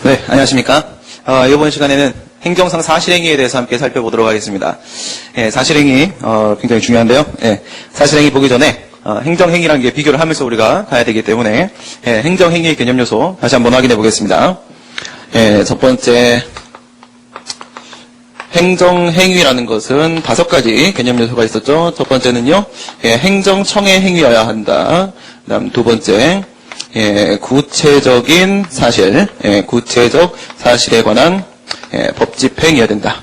네, 안녕하십니까. 이번 시간에는 행정상 사실행위에 대해서 함께 살펴보도록 하겠습니다. 사실행위 굉장히 중요한데요. 사실행위 보기 전에 행정행위라는 게 비교를 하면서 우리가 가야 되기 때문에 행정행위의 개념 요소 다시 한번 확인해 보겠습니다. 첫 번째, 행정행위라는 것은 5가지 개념 요소가 있었죠. 첫 번째는요, 행정청의 행위여야 한다. 그다음 두 번째, 구체적인 사실, 구체적 사실에 관한 법 집행이어야 된다.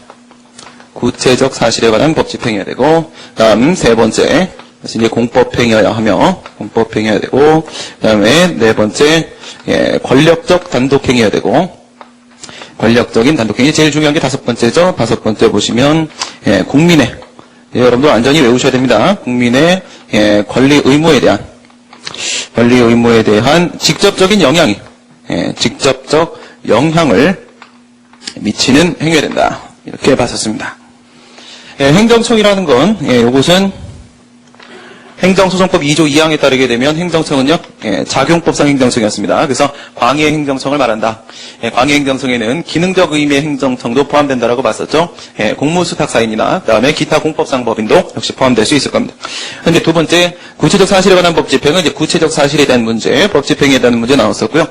구체적 사실에 관한 법 집행이어야 되고, 다음 세 번째, 이제 공법행위여야 하며, 공법행위여야 되고, 그다음에 네 번째, 권력적 단독행위여야 되고, 권력적인 단독행위. 제일 중요한 게 5번째죠. 5번째 보시면, 국민의, 여러분들 완전히 외우셔야 됩니다. 국민의 권리 의무에 대한 직접적인 영향이, 직접적 영향을 미치는 행위가 된다. 이렇게 봤었습니다. 행정청이라는 건, 이것은 행정소송법 2조 2항에 따르게 되면 행정청은요, 작용법상 행정청이었습니다. 그래서 광의의 행정청을 말한다. 광의의 행정청에는 기능적 의미의 행정청도 포함된다라고 봤었죠. 공무수탁사인이나 그다음에 기타 공법상 법인도 역시 포함될 수 있을 겁니다. 그런데 두 번째, 구체적 사실에 관한 법 집행은 이제 구체적 사실에 대한 문제, 법 집행에 대한 문제 나왔었고요.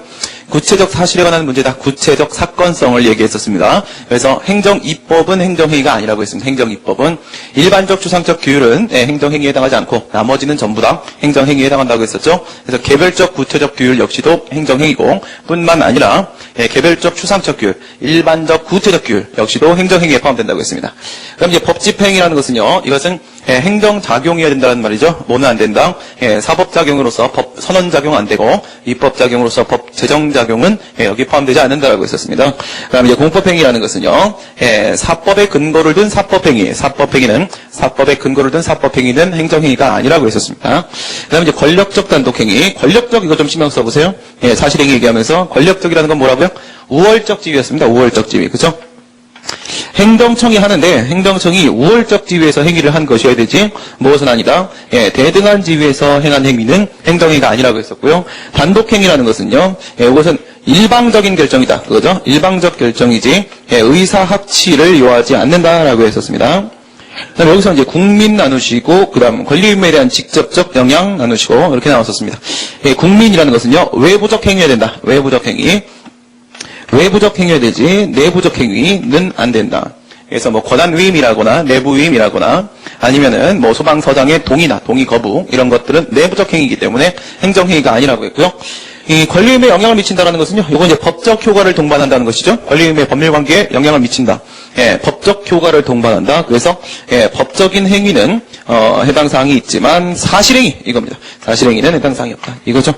구체적 사실에 관한 문제다. 구체적 사건성을 얘기했었습니다. 그래서 행정입법은 행정행위가 아니라고 했습니다. 행정입법은 일반적 추상적 규율은 행정행위에 해당하지 않고 나머지는 전부 다 행정행위에 해당한다고 했었죠. 그래서 개별적 구체적 규율 역시도 행정행위고 뿐만 아니라 개별적 추상적 규율, 일반적 구체적 규율 역시도 행정행위에 포함된다고 했습니다. 그럼 이제 법집행이라는 것은요. 이것은 행정작용이어야 된다는 말이죠. 뭐는 안 된다? 사법작용으로서 법 선언작용 안 되고 입법작용으로서 법 제정작용은 여기 포함되지 않는다고 했었습니다. 그다음 이제 공법행위라는 것은요. 사법의 근거를 둔 사법행위, 사법의 근거를 둔 사법행위는 행정행위가 아니라고 했었습니다. 그다음 이제 권력적 단독행위, 권력적 이거 좀 신경 써보세요. 사실행위 얘기하면서 권력적이라는 건 뭐라고요? 우월적 지위였습니다. 우월적 지위, 그죠? 행정청이 하는데 행정청이 우월적 지위에서 행위를 한 것이어야 되지 무엇은 아니다. 대등한 지위에서 행한 행위는 행정행위가 아니라고 했었고요. 단독행위라는 것은요. 이것은 일방적인 결정이다. 그거죠? 일방적 결정이지 의사 합치를 요하지 않는다라고 했었습니다. 그다음 여기서 이제 국민 나누시고 그다음 권리의무에 대한 직접적 영향 나누시고 이렇게 나왔었습니다. 국민이라는 것은요. 외부적 행위여야 된다. 외부적 행위. 외부적 행위여야 되지 내부적 행위는 안 된다. 그래서 뭐 권한 위임이라거나 내부 위임이라거나 아니면은 뭐 소방서장의 동의나 동의 거부 이런 것들은 내부적 행위이기 때문에 행정행위가 아니라고 했고요. 이 권리의무에 영향을 미친다라는 것은요. 이건 이제 법적 효과를 동반한다는 것이죠. 권리의무의 법률관계에 영향을 미친다. 법적 효과를 동반한다. 그래서 법적인 행위는 해당 사항이 있지만 사실행위 이겁니다. 사실행위는 해당 사항이 없다. 이거죠.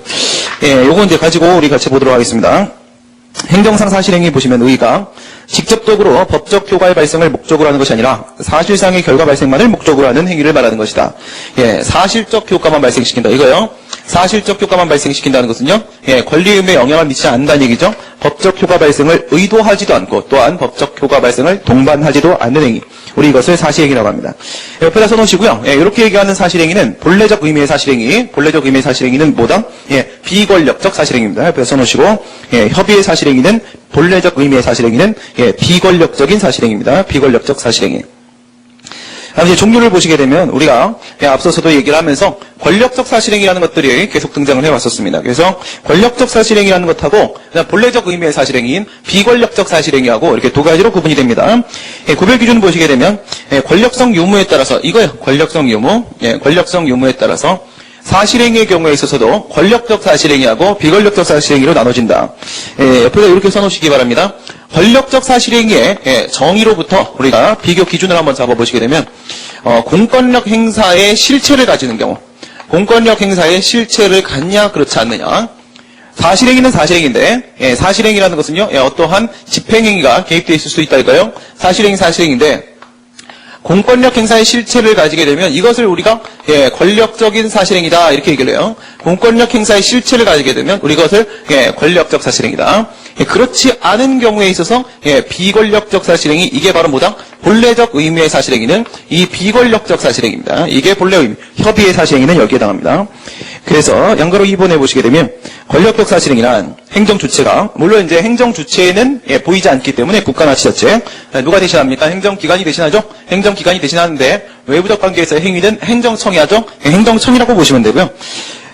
요거 이제 가지고 우리 같이 보도록 하겠습니다. 행정상 사실행위 보시면 의의가 직접적으로 법적 효과의 발생을 목적으로 하는 것이 아니라 사실상의 결과 발생만을 목적으로 하는 행위를 말하는 것이다. 사실적 효과만 발생시킨다. 이거요. 사실적 효과만 발생시킨다는 것은요. 권리의무에 영향을 미치지 않는다는 얘기죠. 법적 효과 발생을 의도하지도 않고 또한 법적 효과 발생을 동반하지도 않는 행위. 우리 이것을 사실행위라고 합니다. 옆에다 써놓으시고요. 이렇게 얘기하는 사실행위는 본래적 의미의 사실행위. 본래적 의미의 사실행위는 뭐다? 비권력적 사실행위입니다. 옆에다 써놓으시고 협의의 사실행위는 본래적 의미의 사실행위는 비권력적인 사실행위입니다. 비권력적 사실행위. 이제 종류를 보시게 되면 우리가 앞서서도 얘기를 하면서 권력적 사실행위라는 것들이 계속 등장을 해왔었습니다. 그래서 권력적 사실행위라는 것하고 그다음 본래적 의미의 사실행위인 비권력적 사실행위하고 이렇게 두 가지로 구분이 됩니다. 구별 기준을 보시게 되면 권력성 유무에 따라서 이거요. 권력성 유무, 권력성 유무에 따라서 사실행위의 경우에 있어서도 권력적 사실행위하고 비권력적 사실행위로 나눠진다. 옆에다 이렇게 써놓으시기 바랍니다. 권력적 사실행위의 정의로부터 우리가 비교 기준을 한번 잡아보시게 되면 공권력 행사의 실체를 가지는 경우 공권력 행사의 실체를 갖냐 그렇지 않느냐 사실행위는 사실행위인데 사실행위라는 것은요 어떠한 집행행위가 개입되어 있을 수 있다 이거예요. 사실행위인데 공권력 행사의 실체를 가지게 되면 이것을 우리가 권력적인 사실행위다 이렇게 얘기를 해요. 공권력 행사의 실체를 가지게 되면 우리 이것을 권력적 사실행위다. 그렇지 않은 경우에 있어서 비권력적 사실행위 이게 바로 뭐다? 본래적 의미의 사실행위는 이 비권력적 사실행위입니다. 이게 본래 의미, 협의의 사실행위는 여기에 해당합니다. 그래서 양가로 2번에 보시게 되면 권력적 사실행위란 행정 주체가, 물론 이제 행정 주체는 보이지 않기 때문에 국가나치자체 누가 대신합니까? 행정기관이 대신하죠. 행정기관이 대신하는데 외부적 관계에서의 행위는 행정청이 하죠. 행정청이라고 보시면 되고요.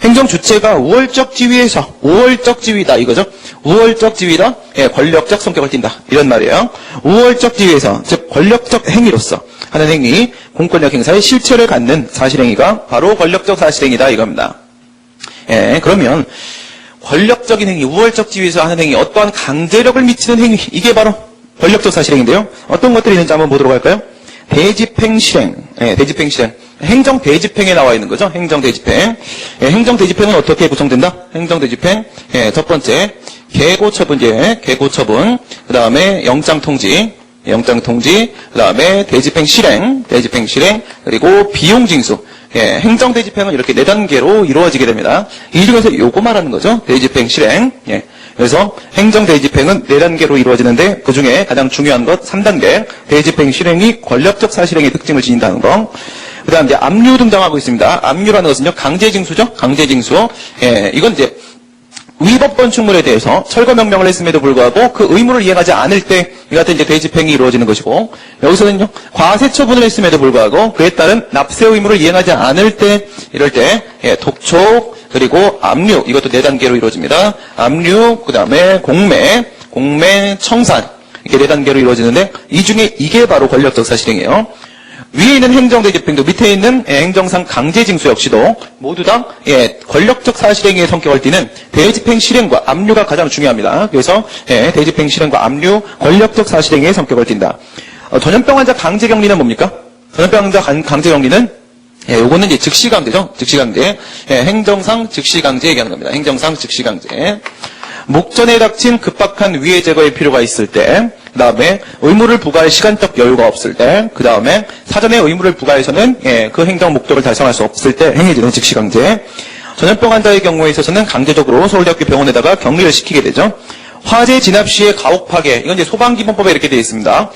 행정 주체가 우월적 지위에서, 우월적 지위다 이거죠. 우월적 지위다, 권력적 성격을 띈다 이런 말이에요. 우월적 지위에서, 즉 권력적 행위로서 하는 행위, 공권력 행사의 실체를 갖는 사실행위가 바로 권력적 사실행위다 이겁니다. 그러면 권력적인 행위, 우월적 지위에서 하는 행위, 어떠한 강제력을 미치는 행위, 이게 바로 권력적 사실행위인데요. 어떤 것들이 있는지 한번 보도록 할까요? 대집행 실행, 대집행 실행. 행정 대집행에 나와 있는 거죠. 행정 대집행. 행정 대집행은 어떻게 구성된다? 행정 대집행. 첫 번째, 계고처분제, 계고처분. 그 다음에 영장 통지, 그 다음에 대집행 실행, 그리고 비용 징수. 행정 대집행은 이렇게 4단계로 이루어지게 됩니다. 이 중에서 요거 말하는 거죠. 대집행 실행. 그래서 행정 대집행은 4단계로 이루어지는데 그 중에 가장 중요한 것 3단계 대집행 실행이 권력적 사실행의 특징을 지닌다는 거. 그 다음 이제 압류 등장하고 있습니다. 압류라는 것은요, 강제징수죠. 강제징수. 이건 이제 위법권 충분에 대해서 철거 명령을 했음에도 불구하고 그 의무를 이행하지 않을 때 이 같은 이제 대집행이 이루어지는 것이고, 여기서는요, 과세 처분을 했음에도 불구하고 그에 따른 납세 의무를 이행하지 않을 때, 이럴 때 독촉, 그리고 압류, 이것도 4단계로 이루어집니다. 압류, 그 다음에 공매, 청산, 이게 4단계로 이루어지는데 이 중에 이게 바로 권력적 사실행위예요. 위에 있는 행정대집행도 밑에 있는 행정상 강제징수 역시도 모두 다 권력적 사실행위의 성격을 띠는 대집행 실행과 압류가 가장 중요합니다. 그래서 대집행 실행과 압류, 권력적 사실행위의 성격을 띈다. 전염병 환자 강제격리는 뭡니까? 전염병 환자 강제격리는 요거는 이제 즉시강제죠. 즉시강제. 행정상 즉시강제 얘기하는 겁니다. 행정상 즉시강제. 목전에 닥친 급박한 위해 제거의 필요가 있을 때, 그 다음에 의무를 부과할 시간적 여유가 없을 때, 그 다음에 사전에 의무를 부과해서는 그 행정 목적을 달성할 수 없을 때 행해지는 즉시강제. 전염병 환자의 경우에 있어서는 강제적으로 서울대학교 병원에다가 격리를 시키게 되죠. 화재 진압 시의 가옥 파괴, 이건 이제 소방기본법에 이렇게 되어 있습니다.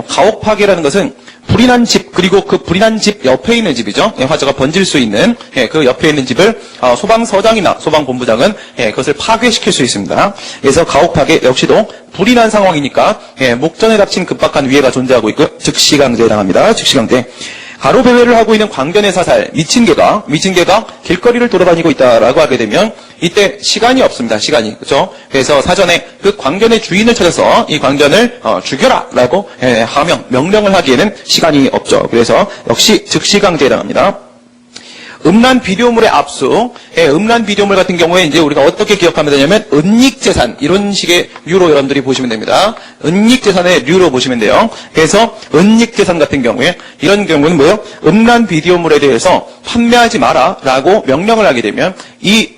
가옥 파괴라는 것은 불이 난 집, 그리고 그 불이 난 집 옆에 있는 집이죠. 화재가 번질 수 있는 그 옆에 있는 집을 소방서장이나 소방본부장은 그것을 파괴시킬 수 있습니다. 그래서 가옥 파괴 역시도 불이 난 상황이니까 목전에 닥친 급박한 위해가 존재하고 있고 즉시강제에 해당합니다. 즉시강제. 가로 배회를 하고 있는 광견의 사살, 미친 개가 길거리를 돌아다니고 있다라고 하게 되면 이때 시간이 없습니다. 시간이. 그렇죠? 그래서 사전에 그 광견의 주인을 찾아서 이 광견을 죽여라라고 명령을 하기에는 시간이 없죠. 그래서 역시 즉시강제에 해당합니다. 음란 비디오물의 압수, 음란 비디오물 같은 경우에 이제 우리가 어떻게 기억하면 되냐면 은닉재산, 이런 식의 류로 여러분들이 보시면 됩니다. 은닉재산의 류로 보시면 돼요. 그래서 은닉재산 같은 경우에 이런 경우는 뭐예요? 음란 비디오물에 대해서 판매하지 마라라고 명령을 하게 되면 이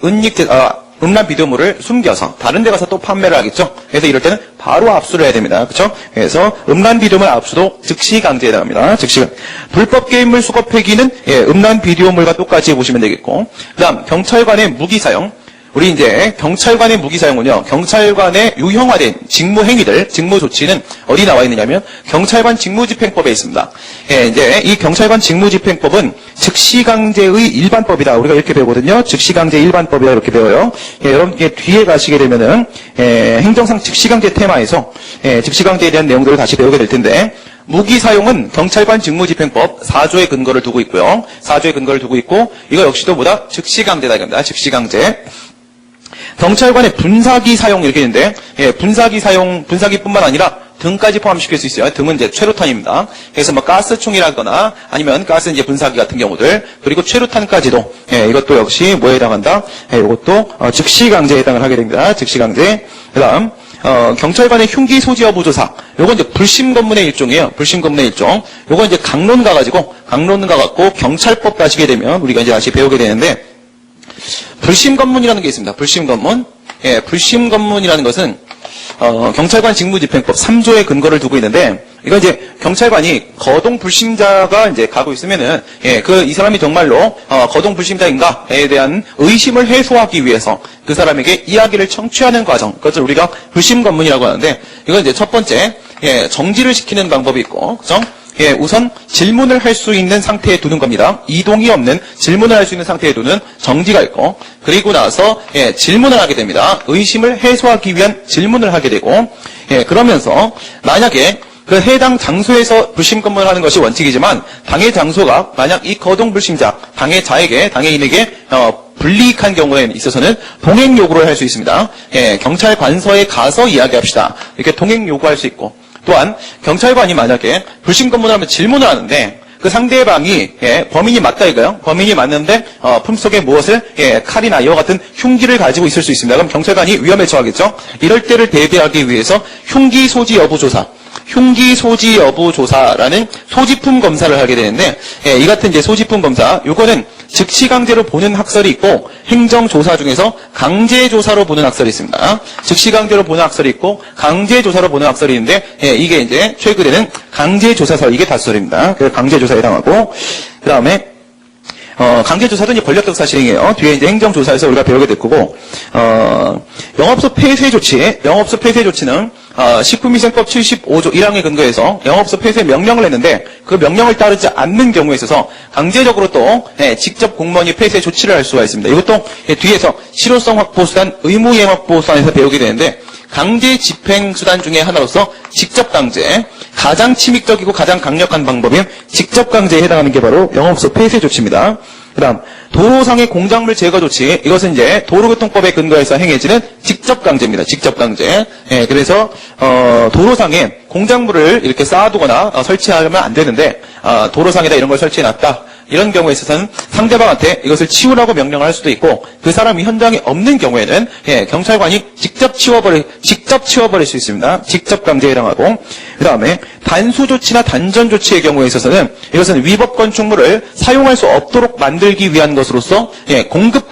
음란 비디오물을 숨겨서 다른 데 가서 또 판매를 하겠죠. 그래서 이럴 때는 바로 압수를 해야 됩니다. 그렇죠? 그래서 음란 비디오물 압수도 즉시 강제에 해당합니다. 즉시. 불법 게임물 수거 폐기는 음란 비디오물과 똑같이 보시면 되겠고, 그다음 경찰관의 무기 사용. 우리 이제 경찰관의 무기 사용은요, 경찰관의 유형화된 직무 행위들, 직무 조치는 어디 나와 있느냐면 경찰관 직무집행법에 있습니다. 이제 이 경찰관 직무집행법은 즉시강제의 일반법이다. 우리가 이렇게 배우거든요. 즉시강제 일반법이다 이렇게 배워요. 여러분께 뒤에 가시게 되면은 행정상 즉시강제 테마에서 즉시강제에 대한 내용들을 다시 배우게 될 텐데. 무기 사용은 경찰관 직무집행법 4조의 근거를 두고 있고요. 4조의 근거를 두고 있고, 이거 역시도 뭐다? 즉시강제다 이겁니다. 즉시강제. 경찰관의 분사기 사용 이렇게 있는데, 분사기뿐만 아니라 등까지 포함시킬 수 있어요. 등은 이제 최루탄입니다. 그래서 뭐 가스총이라거나 아니면 가스 이제 분사기 같은 경우들, 그리고 최루탄까지도 이것도 역시 뭐에 해당한다? 이것도 즉시강제에 해당을 하게 됩니다. 즉시강제. 그다음 경찰관의 흉기 소지 여부 조사. 요건 이제 불심 검문의 일종이에요. 불심 검문의 일종. 요건 이제 강론 가갖고 경찰법 가시게 되면 우리가 이제 다시 배우게 되는데, 불심 검문이라는 게 있습니다. 불심 검문. 불심 검문이라는 것은 경찰관 직무집행법 3조의 근거를 두고 있는데, 이거 이제 경찰관이 거동 불심자가 이제 가고 있으면은 이 사람이 정말로 거동 불심자인가에 대한 의심을 해소하기 위해서 그 사람에게 이야기를 청취하는 과정, 그것을 우리가 불심 검문이라고 하는데, 이건 이제 첫 번째 정지를 시키는 방법이 있고, 그죠? 우선 질문을 할 수 있는 상태에 두는 겁니다. 이동이 없는 질문을 할 수 있는 상태에 두는 정지가 있고, 그리고 나서 질문을 하게 됩니다. 의심을 해소하기 위한 질문을 하게 되고, 그러면서 만약에 그 해당 장소에서 불심 검문을 하는 것이 원칙이지만 당해 장소가 만약 이 거동 불심자 당해자에게 당해인에게 불이익한 경우에 있어서는 동행 요구를 할 수 있습니다. 경찰 관서에 가서 이야기합시다. 이렇게 동행 요구할 수 있고, 또한 경찰관이 만약에 불심 검문을 하면 질문을 하는데 그 상대방이 범인이 맞다 이거요. 범인이 맞는데 품속에 무엇을 칼이나 이와 같은 흉기를 가지고 있을 수 있습니다. 그럼 경찰관이 위험에 처하겠죠. 이럴 때를 대비하기 위해서 흉기 소지 여부 조사, 흉기 소지 여부 조사라는 소지품 검사를 하게 되는데, 이 같은 이제 소지품 검사, 요거는 즉시 강제로 보는 학설이 있고, 행정조사 중에서 강제조사로 보는 학설이 있습니다. 즉시 강제로 보는 학설이 있고, 강제조사로 보는 학설이 있는데, 이게 이제 최근에는 강제조사설, 이게 다수설입니다. 그래서 강제조사에 해당하고, 그 다음에, 강제조사도 이제 권력적 사실행위예요. 뒤에 이제 행정조사에서 우리가 배우게 될 거고, 영업소 폐쇄 조치, 영업소 폐쇄 조치는 식품위생법 75조 1항에 근거해서 영업소 폐쇄 명령을 했는데 그 명령을 따르지 않는 경우에 있어서 강제적으로 또 직접 공무원이 폐쇄 조치를 할 수가 있습니다. 이것도 뒤에서 실효성 확보 수단, 의무 이행 확보 수단에서 배우게 되는데, 강제 집행 수단 중에 하나로서 직접 강제, 가장 침입적이고 가장 강력한 방법인 직접 강제에 해당하는 게 바로 영업소 폐쇄 조치입니다. 그 다음, 도로상의 공작물 제거 조치. 이것은 이제 도로교통법에 근거해서 행해지는 직접 강제입니다. 직접 강제. 그래서, 도로상에 공작물을 이렇게 쌓아두거나 설치하면 안 되는데, 도로상에다 이런 걸 설치해놨다. 이런 경우에 있어서는 상대방한테 이것을 치우라고 명령을 할 수도 있고, 그 사람이 현장에 없는 경우에는 경찰관이 직접 치워버릴 수 있습니다. 직접 강제에 해당하고, 그 다음에 단수 조치나 단전 조치의 경우에 있어서는 이것은 위법 건축물을 사용할 수 없도록 만들기 위한 것으로서 공급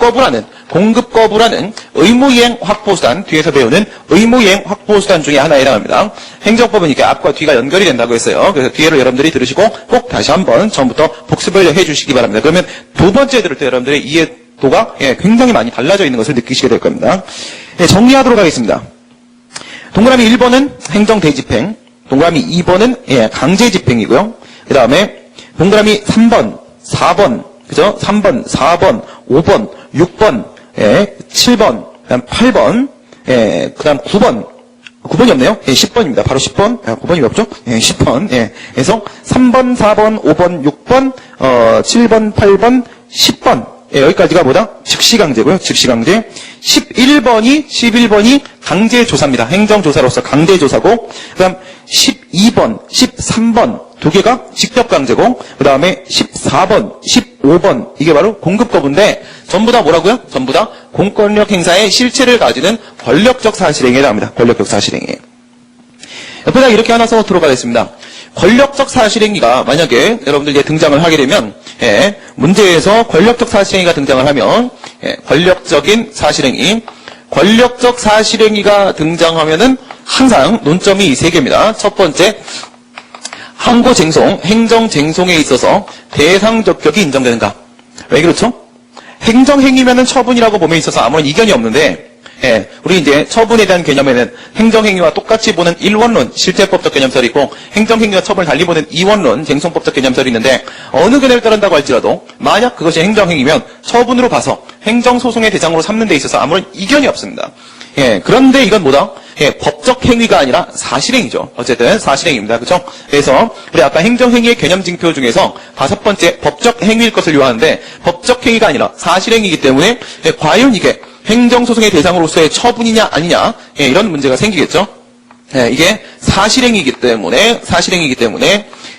거부라는 의무이행 확보수단, 뒤에서 배우는 의무이행 확보수단 중에 하나에 해당합니다. 행정법은 이렇게 앞과 뒤가 연결이 된다고 했어요. 그래서 뒤에를 여러분들이 들으시고 꼭 다시 한번 처음부터 복습을 해주시기 바랍니다. 그러면 두 번째 들을 때 여러분들의 이해도가 굉장히 많이 달라져 있는 것을 느끼시게 될 겁니다. 정리하도록 하겠습니다. 동그라미 1번은 행정대집행, 동그라미 2번은 강제집행이고요. 그 다음에 동그라미 3번, 4번, 그죠? 3번, 4번, 5번, 6번, 7번, 그다음 8번, 그다음 9번. 9번이 없네요. 10번입니다. 바로 10번. 9번이 없죠? 10번. 그래서 3번, 4번, 5번, 6번, 7번, 8번, 10번. 여기까지가 뭐다? 즉시강제고요. 즉시강제. 11번이 강제조사입니다. 행정조사로서 강제조사고, 그 다음 12번, 13번, 두 개가 직접강제고, 그 다음에 14번, 15번, 이게 바로 공급거부인데, 전부 다 뭐라고요? 전부 다 공권력 행사의 실체를 가지는 권력적 사실행위에 해당합니다. 권력적 사실행위. 옆에다 이렇게 하나 써놓도록 하겠습니다. 권력적 사실행위가 만약에 여러분들 이제 등장을 하게 되면, 문제에서 권력적 사실행위가 등장을 하면, 권력적인 사실행위, 권력적 사실행위가 등장하면은 항상 논점이 이 세 개입니다. 첫 번째, 항고쟁송, 행정쟁송에 있어서 대상적격이 인정되는가? 왜 그렇죠? 행정행위면은 처분이라고 봄에 있어서 아무런 이견이 없는데, 우리 이제 처분에 대한 개념에는 행정행위와 똑같이 보는 일원론, 실제법적 개념설이 있고, 행정행위와 처분을 달리 보는 이원론, 쟁송법적 개념설이 있는데, 어느 견해를 따른다고 할지라도, 만약 그것이 행정행위면 처분으로 봐서 행정소송의 대상으로 삼는 데 있어서 아무런 이견이 없습니다. 그런데 이건 뭐다? 법적 행위가 아니라 사실행위죠. 어쨌든 사실행위입니다. 그렇죠? 그래서 우리 아까 행정행위의 개념 징표 중에서 5번째 법적 행위일 것을 요하는데 법적 행위가 아니라 사실행위이기 때문에 과연 이게 행정소송의 대상으로서의 처분이냐 아니냐 이런 문제가 생기겠죠. 이게 사실행위이기 때문에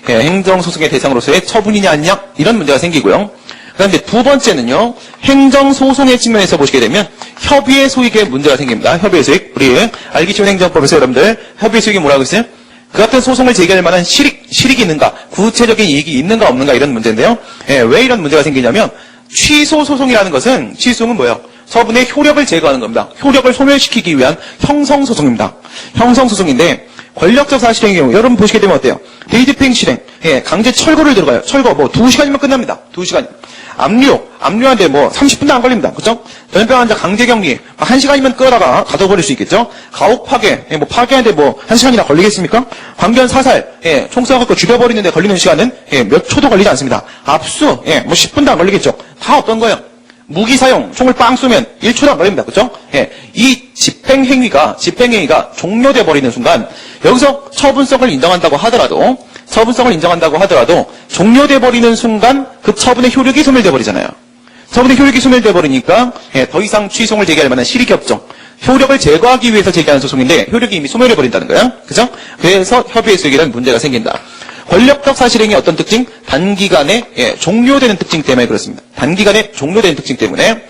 행정소송의 대상으로서의 처분이냐 아니냐 이런 문제가 생기고요. 그다음에 두 번째는요, 행정소송의 측면에서 보시게 되면 협의의 소익에 문제가 생깁니다. 협의의 소익. 우리 알기 쉬운 행정법에서 여러분들 협의의 소익이 뭐라고 했어요? 그 같은 소송을 제기할 만한 실익이 있는가, 구체적인 이익이 있는가 없는가 이런 문제인데요. 왜 이런 문제가 생기냐면 취소 소송이라는 것은 취소는 뭐예요? 처분의 효력을 제거하는 겁니다. 효력을 소멸시키기 위한 형성소송입니다. 형성소송인데 권력적 사실행위의 경우 여러분 보시게 되면 어때요? 대집행 실행, 예, 강제 철거를 들어가요. 철거 뭐 2시간이면 끝납니다. 2시간. 압류한데 뭐 30분도 안 걸립니다. 그죠? 전염병 환자 강제 격리 1시간이면 끌어다가 가둬버릴 수 있겠죠? 가옥 파괴, 예, 뭐 파괴하는데 뭐 1시간이나 걸리겠습니까? 광변 사살, 예, 총 쏴갖고 죽여버리는데 걸리는 시간은 예, 몇 초도 걸리지 않습니다. 압수, 예, 뭐 10분도 안 걸리겠죠? 다 어떤 거예요? 무기 사용, 총을 빵 쏘면 1초도 안 걸립니다. 그죠? 예, 이 집행행위가 종료돼 버리는 순간, 여기서 처분성을 인정한다고 하더라도, 종료돼 버리는 순간 그 처분의 효력이 소멸돼 버리잖아요. 처분의 효력이 소멸돼 버리니까, 예, 더 이상 취소를 제기할 만한 실익이 없죠. 효력을 제거하기 위해서 제기하는 소송인데, 효력이 이미 소멸해 버린다는 거예요. 그죠? 그래서 협의의 수익이라는 문제가 생긴다. 권력적 사실행위의 어떤 특징? 단기간에 예, 종료되는 특징 때문에 그렇습니다. 단기간에 종료되는 특징 때문에.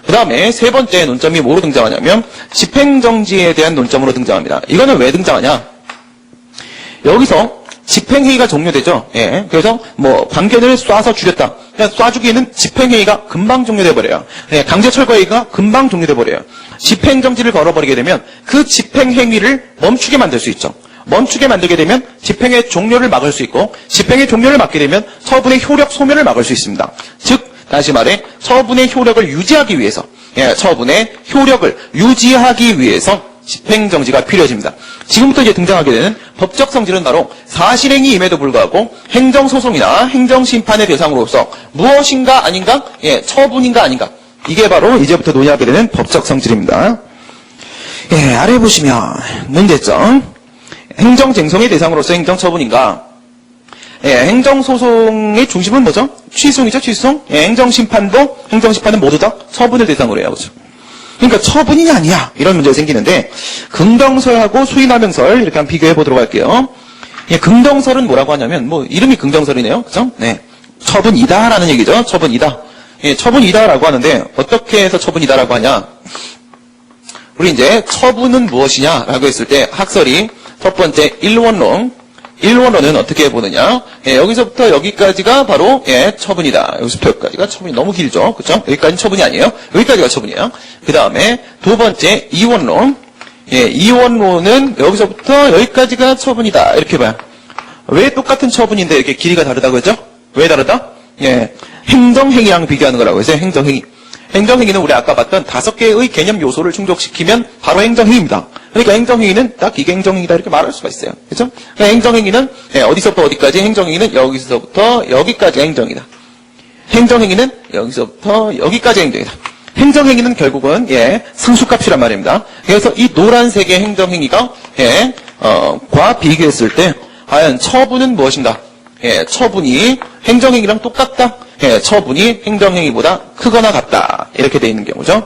그 다음에 세 번째 논점이 뭐로 등장하냐면 집행정지에 대한 논점으로 등장합니다. 이거는 왜 등장하냐? 여기서 집행행위가 종료되죠. 예, 그래서 뭐 관견을 쏴서 죽였다. 그냥 쏴주기에는 집행행위가 금방 종료돼버려요. 예, 강제철거행위가 금방 종료돼버려요. 집행정지를 걸어버리게 되면 그 집행행위를 멈추게 만들 수 있죠. 멈추게 만들게 되면 집행의 종료를 막을 수 있고, 집행의 종료를 막게 되면 처분의 효력 소멸을 막을 수 있습니다. 즉 다시 말해 처분의 효력을 유지하기 위해서, 예, 처분의 효력을 유지하기 위해서 집행정지가 필요해집니다. 지금부터 이제 등장하게 되는 법적 성질은 바로 사실행위임에도 불구하고 행정소송이나 행정심판의 대상으로서 무엇인가 아닌가, 예, 처분인가 아닌가, 이게 바로 이제부터 논의하게 되는 법적 성질입니다. 예, 아래 보시면 문제점. 행정쟁송의 대상으로서 행정처분인가? 예, 행정소송의 중심은 뭐죠? 취소이죠, 취소? 예, 행정심판은 모두 다 처분을 대상으로 해요. 그렇죠? 그러니까 처분이냐 아니냐 이런 문제가 생기는데, 긍정설하고 수인하명설 이렇게 한번 비교해 보도록 할게요. 예, 긍정설은 뭐라고 하냐면 뭐 이름이 긍정설이네요. 그죠? 네. 처분이다라는 얘기죠. 처분이다. 예, 처분이다라고 하는데 어떻게 해서 처분이다라고 하냐? 우리 이제 처분은 무엇이냐라고 했을 때 학설이 첫 번째 일원론은 어떻게 보느냐? 예, 여기서부터 여기까지가 바로 예, 처분이다. 여기서부터 여기까지가 처분이 너무 길죠, 그렇죠? 여기까지는 처분이 아니에요. 여기까지가 처분이에요. 그 다음에 두 번째 이원론. 예, 이원론은 여기서부터 여기까지가 처분이다. 이렇게 봐요. 왜 똑같은 처분인데 이렇게 길이가 다르다고 했죠? 왜 다르다? 예, 행정행위랑 비교하는 거라고 했어요. 행정행위. 행정행위는 우리 아까 봤던 5개의 개념 요소를 충족시키면 바로 행정행위입니다. 그러니까 행정행위는 딱 이게 행정행위다 이렇게 말할 수가 있어요. 그렇죠? 그러니까 행정행위는 예, 어디서부터 어디까지, 행정행위는 여기서부터 여기까지 행정이다. 행정행위는 여기서부터 여기까지 행정이다. 행정행위는 결국은 예, 상수값이란 말입니다. 그래서 이 노란색의 행정행위가 예, 과 비교했을 때 과연 처분은 무엇인가? 예, 처분이 행정행위랑 똑같다. 예, 처분이 행정행위보다 크거나 같다. 이렇게 돼 있는 경우죠.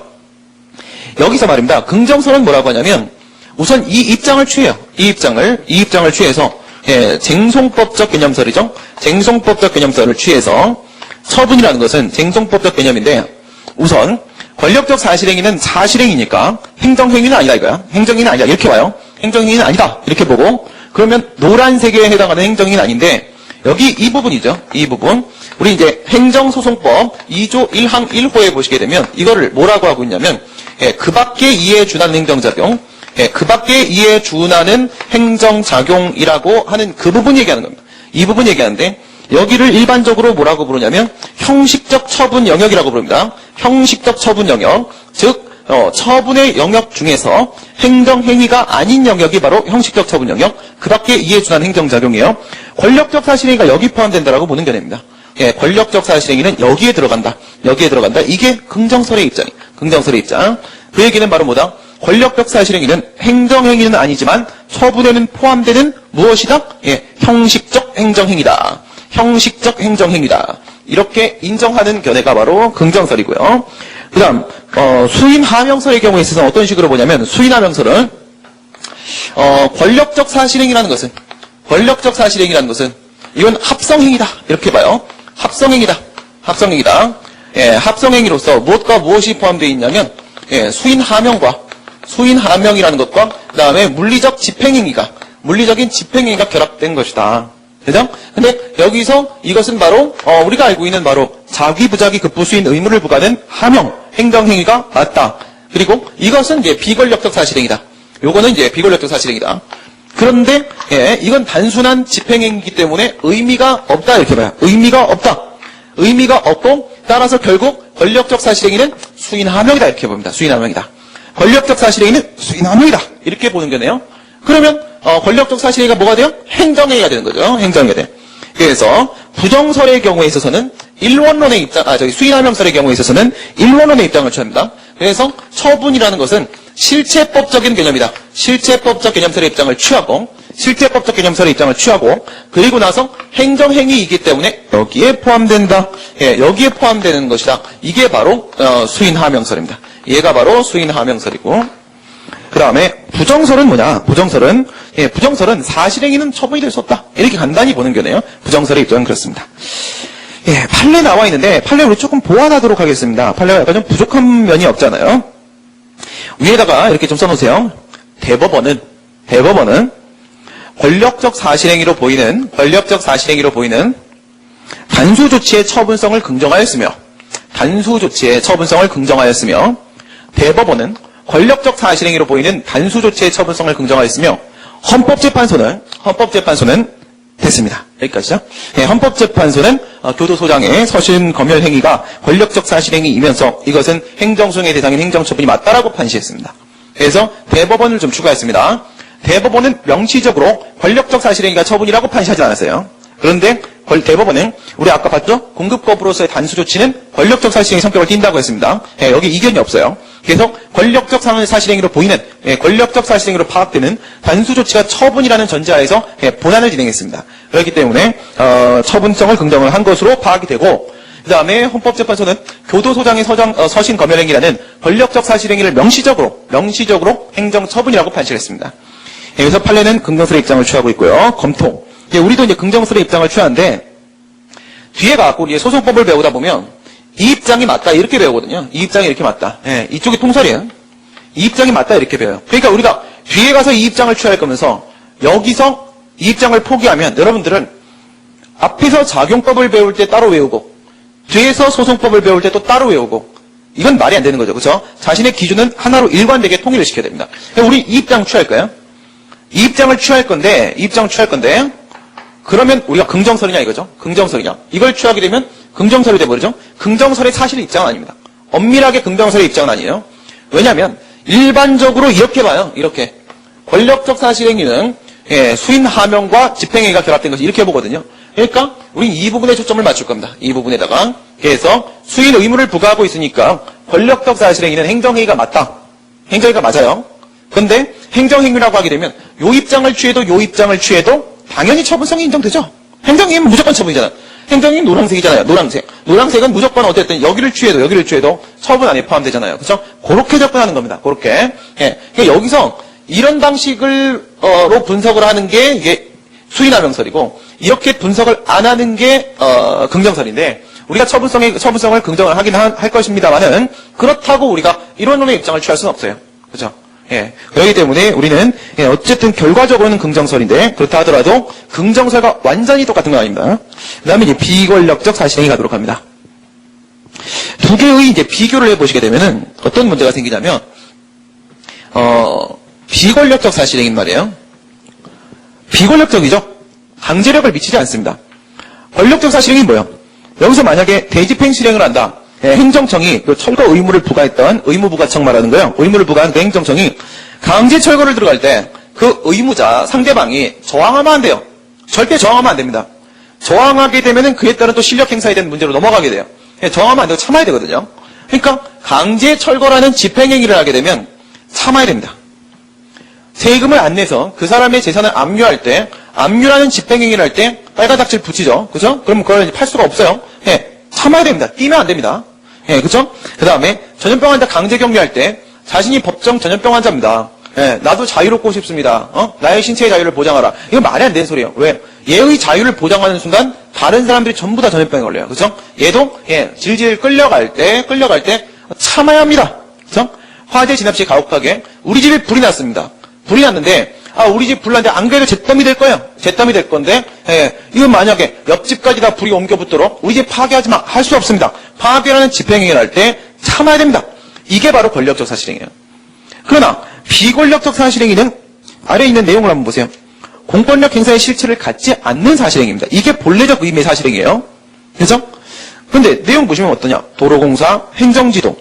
여기서 말입니다. 긍정설은 뭐라고 하냐면 우선 이 입장을 취해요. 이 입장을 취해서 예, 쟁송법적 개념설이죠. 쟁송법적 개념설을 취해서 처분이라는 것은 쟁송법적 개념인데 우선 권력적 사실행위는 사실행위니까 행정행위는 아니다 이거야. 행정행위는 아니다 이렇게 와요. 행정행위는 아니다 이렇게 보고 그러면 노란색에 해당하는 행정행위는 아닌데 여기 이 부분이죠. 이 부분. 우리 이제 행정소송법 2조 1항 1호에 보시게 되면 이거를 뭐라고 하고 있냐면 예, 그 밖에 이에 준하는 행정작용, 예, 그 밖에 이에 준하는 행정작용이라고 하는 그 부분 얘기하는 겁니다. 이 부분 얘기하는데 여기를 일반적으로 뭐라고 부르냐면 형식적 처분 영역이라고 부릅니다. 형식적 처분 영역, 즉 처분의 영역 중에서 행정행위가 아닌 영역이 바로 형식적 처분 영역, 그 밖에 이에 준하는 행정작용이에요. 권력적 사실행위가 여기 포함된다라고 보는 견해입니다. 예, 권력적 사실행위는 여기에 들어간다. 이게 긍정설의 입장이에요. 긍정설의 입장. 그 얘기는 바로 뭐다? 권력적 사실행위는 행정행위는 아니지만 처분에는 포함되는 무엇이다? 예, 형식적 행정행위다. 형식적 행정행위다. 이렇게 인정하는 견해가 바로 긍정설이고요. 그 다음 수인하명설의 경우에 있어서 어떤 식으로 보냐면 수인하명설은 권력적 사실행위라는 것은 이건 합성행위다 이렇게 봐요. 합성행위다. 예, 합성행위로서 무엇과 무엇이 포함되어 있냐면 예, 수인하명이라는 것과 그 다음에 물리적인 집행행위가 결합된 것이다. 그죠? 근데 여기서 이것은 바로 우리가 알고 있는 바로 자기부자기 급부수인 의무를 부과하는 하명 행정행위가 맞다. 그리고 이것은 이제 비권력적 사실행위다. 요거는 이제 비권력적 사실행위다. 그런데 이건 단순한 집행행위이기 때문에 의미가 없다 이렇게 봐요. 의미가 없다. 의미가 없고 따라서 결국 권력적 사실행위는 수인하명이다 이렇게 봅니다. 수인하명이다. 권력적 사실행위는 수인하명이다 이렇게 보는 거네요. 그러면 권력적 사실행위가 뭐가 돼요? 행정행위가 되는 거죠. 행정행위가 돼요. 그래서 부정설의 경우에 있어서는 일원론의 입장, 수인하명설의 경우에 있어서는 일원론의 입장을 취합니다. 그래서 처분이라는 것은 실체법적인 개념이다. 실체법적 개념설의 입장을 취하고, 실체법적 개념설의 입장을 취하고, 그리고 나서 행정행위이기 때문에 여기에 포함된다. 여기에 포함되는 것이다. 이게 바로 수인하명설입니다. 얘가 바로 수인하명설이고, 그 다음에 부정설은 뭐냐? 부정설은 사실행위는 처분이 될 수 없다. 이렇게 간단히 보는 거네요. 부정설의 입장은 그렇습니다. 판례 나와 있는데 판례 우리 조금 보완하도록 하겠습니다. 판례가 약간 좀 부족한 면이 없잖아요. 위에다가 이렇게 좀 써놓으세요. 대법원은 권력적 사실행위로 보이는 단수 조치의 처분성을 긍정하였으며 대법원은 권력적 사실행위로 보이는 단수 조치의 처분성을 긍정하였으며 헌법재판소는 됐습니다. 여기까지죠. 헌법재판소는 교도소장의 서신 검열 행위가 권력적 사실행위이면서 이것은 행정수행의 대상인 행정처분이 맞다라고 판시했습니다. 그래서 대법원을 좀 추가했습니다. 대법원은 명시적으로 권력적 사실행위가 처분이라고 판시하지 않았어요. 그런데 대법원은 우리 아까 봤죠? 공급거부로서의 단수 조치는 권력적 사실행위 성격을 띈다고 했습니다. 여기 이견이 없어요. 그래서 권력적 사실행위로 보이는 권력적 사실행위로 파악되는 단수 조치가 처분이라는 전제하에서 본안을 진행했습니다. 그렇기 때문에 처분성을 긍정을 한 것으로 파악이 되고 그 다음에 헌법재판소는 교도소장의 서신 검열행위라는 권력적 사실행위를 명시적으로 행정처분이라고 판시를 했습니다. 그래서 판례는 긍정설의 입장을 취하고 있고요. 검토. 우리도 이제 긍정설의 입장을 취하는데 뒤에 가고 우리 소송법을 배우다 보면 이 입장이 맞다 이렇게 배우거든요. 이 입장이 이렇게 맞다. 이쪽이 통설이에요. 이 입장이 맞다 이렇게 배워요. 그러니까 우리가 뒤에 가서 이 입장을 취할 거면서 여기서 이 입장을 포기하면 여러분들은 앞에서 작용법을 배울 때 따로 외우고 뒤에서 소송법을 배울 때 또 따로 외우고 이건 말이 안 되는 거죠. 그렇죠? 자신의 기준은 하나로 일관되게 통일을 시켜야 됩니다. 우리 이 입장 취할까요? 이 입장을 취할 건데 그러면 우리가 긍정설이냐 이거죠. 긍정설이냐. 이걸 취하게 되면 긍정설이 돼버리죠. 긍정설의 사실 입장은 아닙니다. 엄밀하게 긍정설의 입장은 아니에요. 왜냐하면 일반적으로 이렇게 봐요. 이렇게. 권력적 사실행위는 수인하명과 집행행위가 결합된 것이 이렇게 보거든요. 그러니까 우린 이 부분에 초점을 맞출 겁니다. 이 부분에다가. 그래서 수인 의무를 부과하고 있으니까 권력적 사실행위는 행정행위가 맞다. 행정행위가 맞아요. 그런데 행정행위라고 하게 되면 요 입장을 취해도 당연히 처분성이 인정되죠. 행정행위는 무조건 처분이잖아요. 행정행위는 노란색이잖아요. 노란색은 무조건 어쨌든 여기를 취해도 처분 안에 포함되잖아요. 그렇죠? 그렇게 접근하는 겁니다. 그렇게. 그러니까 여기서 이런 방식으로 분석을 하는 게 이게 수인하명설이고 이렇게 분석을 안 하는 게 긍정설인데 우리가 처분성을 긍정을 하긴 할 것입니다만은 그렇다고 우리가 이론론의 입장을 취할 수는 없어요. 그렇죠? 그렇기 때문에 우리는 어쨌든 결과적으로는 긍정설인데 그렇다 하더라도 긍정설과 완전히 똑같은 건 아닙니다. 그 다음에 이제 비권력적 사실행위 가도록 합니다. 두 개의 이제 비교를 해보시게 되면은 어떤 문제가 생기냐면 비권력적 사실행위는 말이에요. 비권력적이죠. 강제력을 미치지 않습니다. 권력적 사실행위 뭐예요? 여기서 만약에 대집행 실행을 한다. 행정청이 철거 의무를 부과했던 의무부과청 말하는 거예요. 의무를 부과한 그 행정청이 강제 철거를 들어갈 때 그 의무자 상대방이 저항하면 안 돼요. 절대 저항하면 안 됩니다. 저항하게 되면은 그에 따른 또 실력 행사에 대한 문제로 넘어가게 돼요. 저항하면 안 되고 참아야 되거든요. 그러니까 강제 철거라는 집행행위를 하게 되면 참아야 됩니다. 세금을 안 내서 그 사람의 재산을 압류할 때 압류라는 집행행위를 할 때 빨간 닥칠 붙이죠. 그죠? 그럼 그걸 팔 수가 없어요. 참아야 됩니다. 뛰면 안 됩니다. 그죠? 그 다음에 전염병 환자 강제 격리할 때 자신이 법정 전염병 환자입니다. 나도 자유롭고 싶습니다. 나의 신체의 자유를 보장하라. 이거 말이 안 되는 소리예요. 왜? 얘의 자유를 보장하는 순간 다른 사람들이 전부 다 전염병에 걸려요. 그죠? 얘도 질질 끌려갈 때 참아야 합니다. 그죠? 화재 진압 시 가혹하게 우리 집에 불이 났습니다. 불이 났는데 우리 집 불났는데 안 그래도 잿더미 될 거예요. 잿더미 될 건데 이건 만약에 옆집까지 다 불이 옮겨 붙도록 우리 집 파괴하지 마. 할 수 없습니다. 파괴라는 집행행위를 할 때 참아야 됩니다. 이게 바로 권력적 사실행위예요. 그러나 비권력적 사실행위는 아래에 있는 내용을 한번 보세요. 공권력 행사의 실체를 갖지 않는 사실행위입니다. 이게 본래적 의미의 사실행위예요. 그죠? 근데 내용 보시면 어떠냐? 도로공사, 행정지도,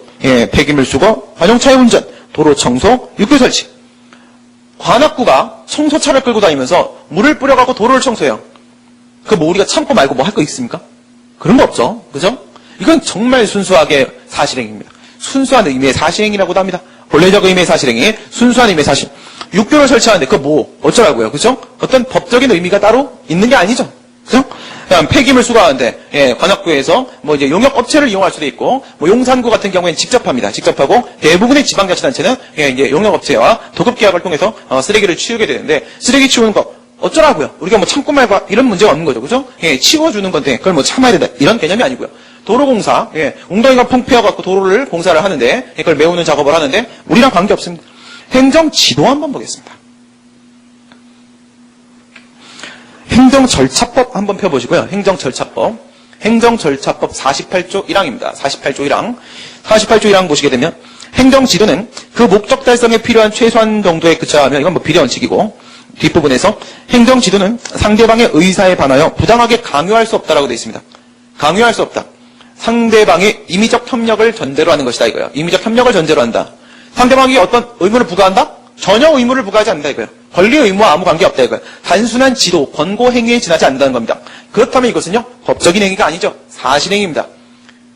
폐기물 수거, 관용차의 운전, 도로 청소, 육교 설치. 관악구가 청소차를 끌고 다니면서 물을 뿌려가고 도로를 청소해요. 뭐 우리가 참고 말고 뭐 할 거 있습니까? 그런 거 없죠. 그죠? 이건 정말 순수하게 사실행위입니다. 순수한 의미의 사실행위라고도 합니다. 본래적 의미의 사실행위, 순수한 의미의 사실. 육교를 설치하는데 그거 뭐 어쩌라고요? 그죠? 어떤 법적인 의미가 따로 있는 게 아니죠. 그죠? 그냥 폐기물 수거하는데 관악구에서 뭐 이제 용역 업체를 이용할 수도 있고 뭐 용산구 같은 경우에는 직접 합니다. 직접 하고 대부분의 지방자치단체는 이제 용역 업체와 도급 계약을 통해서 쓰레기를 치우게 되는데 쓰레기 치우는 거 어쩌라고요? 우리가 뭐 참고 말고 이런 문제가 없는 거죠. 그죠? 치워주는 건데 그걸 뭐 참아야 된다. 이런 개념이 아니고요. 도로공사, 웅덩이가 펑폐어갖고 도로를 공사를 하는데 그걸 메우는 작업을 하는데 우리랑 관계없습니다. 행정지도 한번 보겠습니다. 행정절차법 한번 펴보시고요. 행정절차법. 행정절차법 48조 1항입니다. 48조 1항. 48조 1항 보시게 되면 행정지도는 그 목적 달성에 필요한 최소한 정도에 그쳐하면 이건 뭐 비례 원칙이고 뒷부분에서 행정지도는 상대방의 의사에 반하여 부당하게 강요할 수 없다라고 되어 있습니다. 강요할 수 없다. 상대방의 임의적 협력을 전제로 하는 것이다 이거예요. 임의적 협력을 전제로 한다. 상대방이 어떤 의무를 부과한다? 전혀 의무를 부과하지 않는다 이거예요. 권리 의무와 아무 관계 없다 이거예요. 단순한 지도, 권고 행위에 지나지 않는다는 겁니다. 그렇다면 이것은요, 법적인 행위가 아니죠. 사실행위입니다.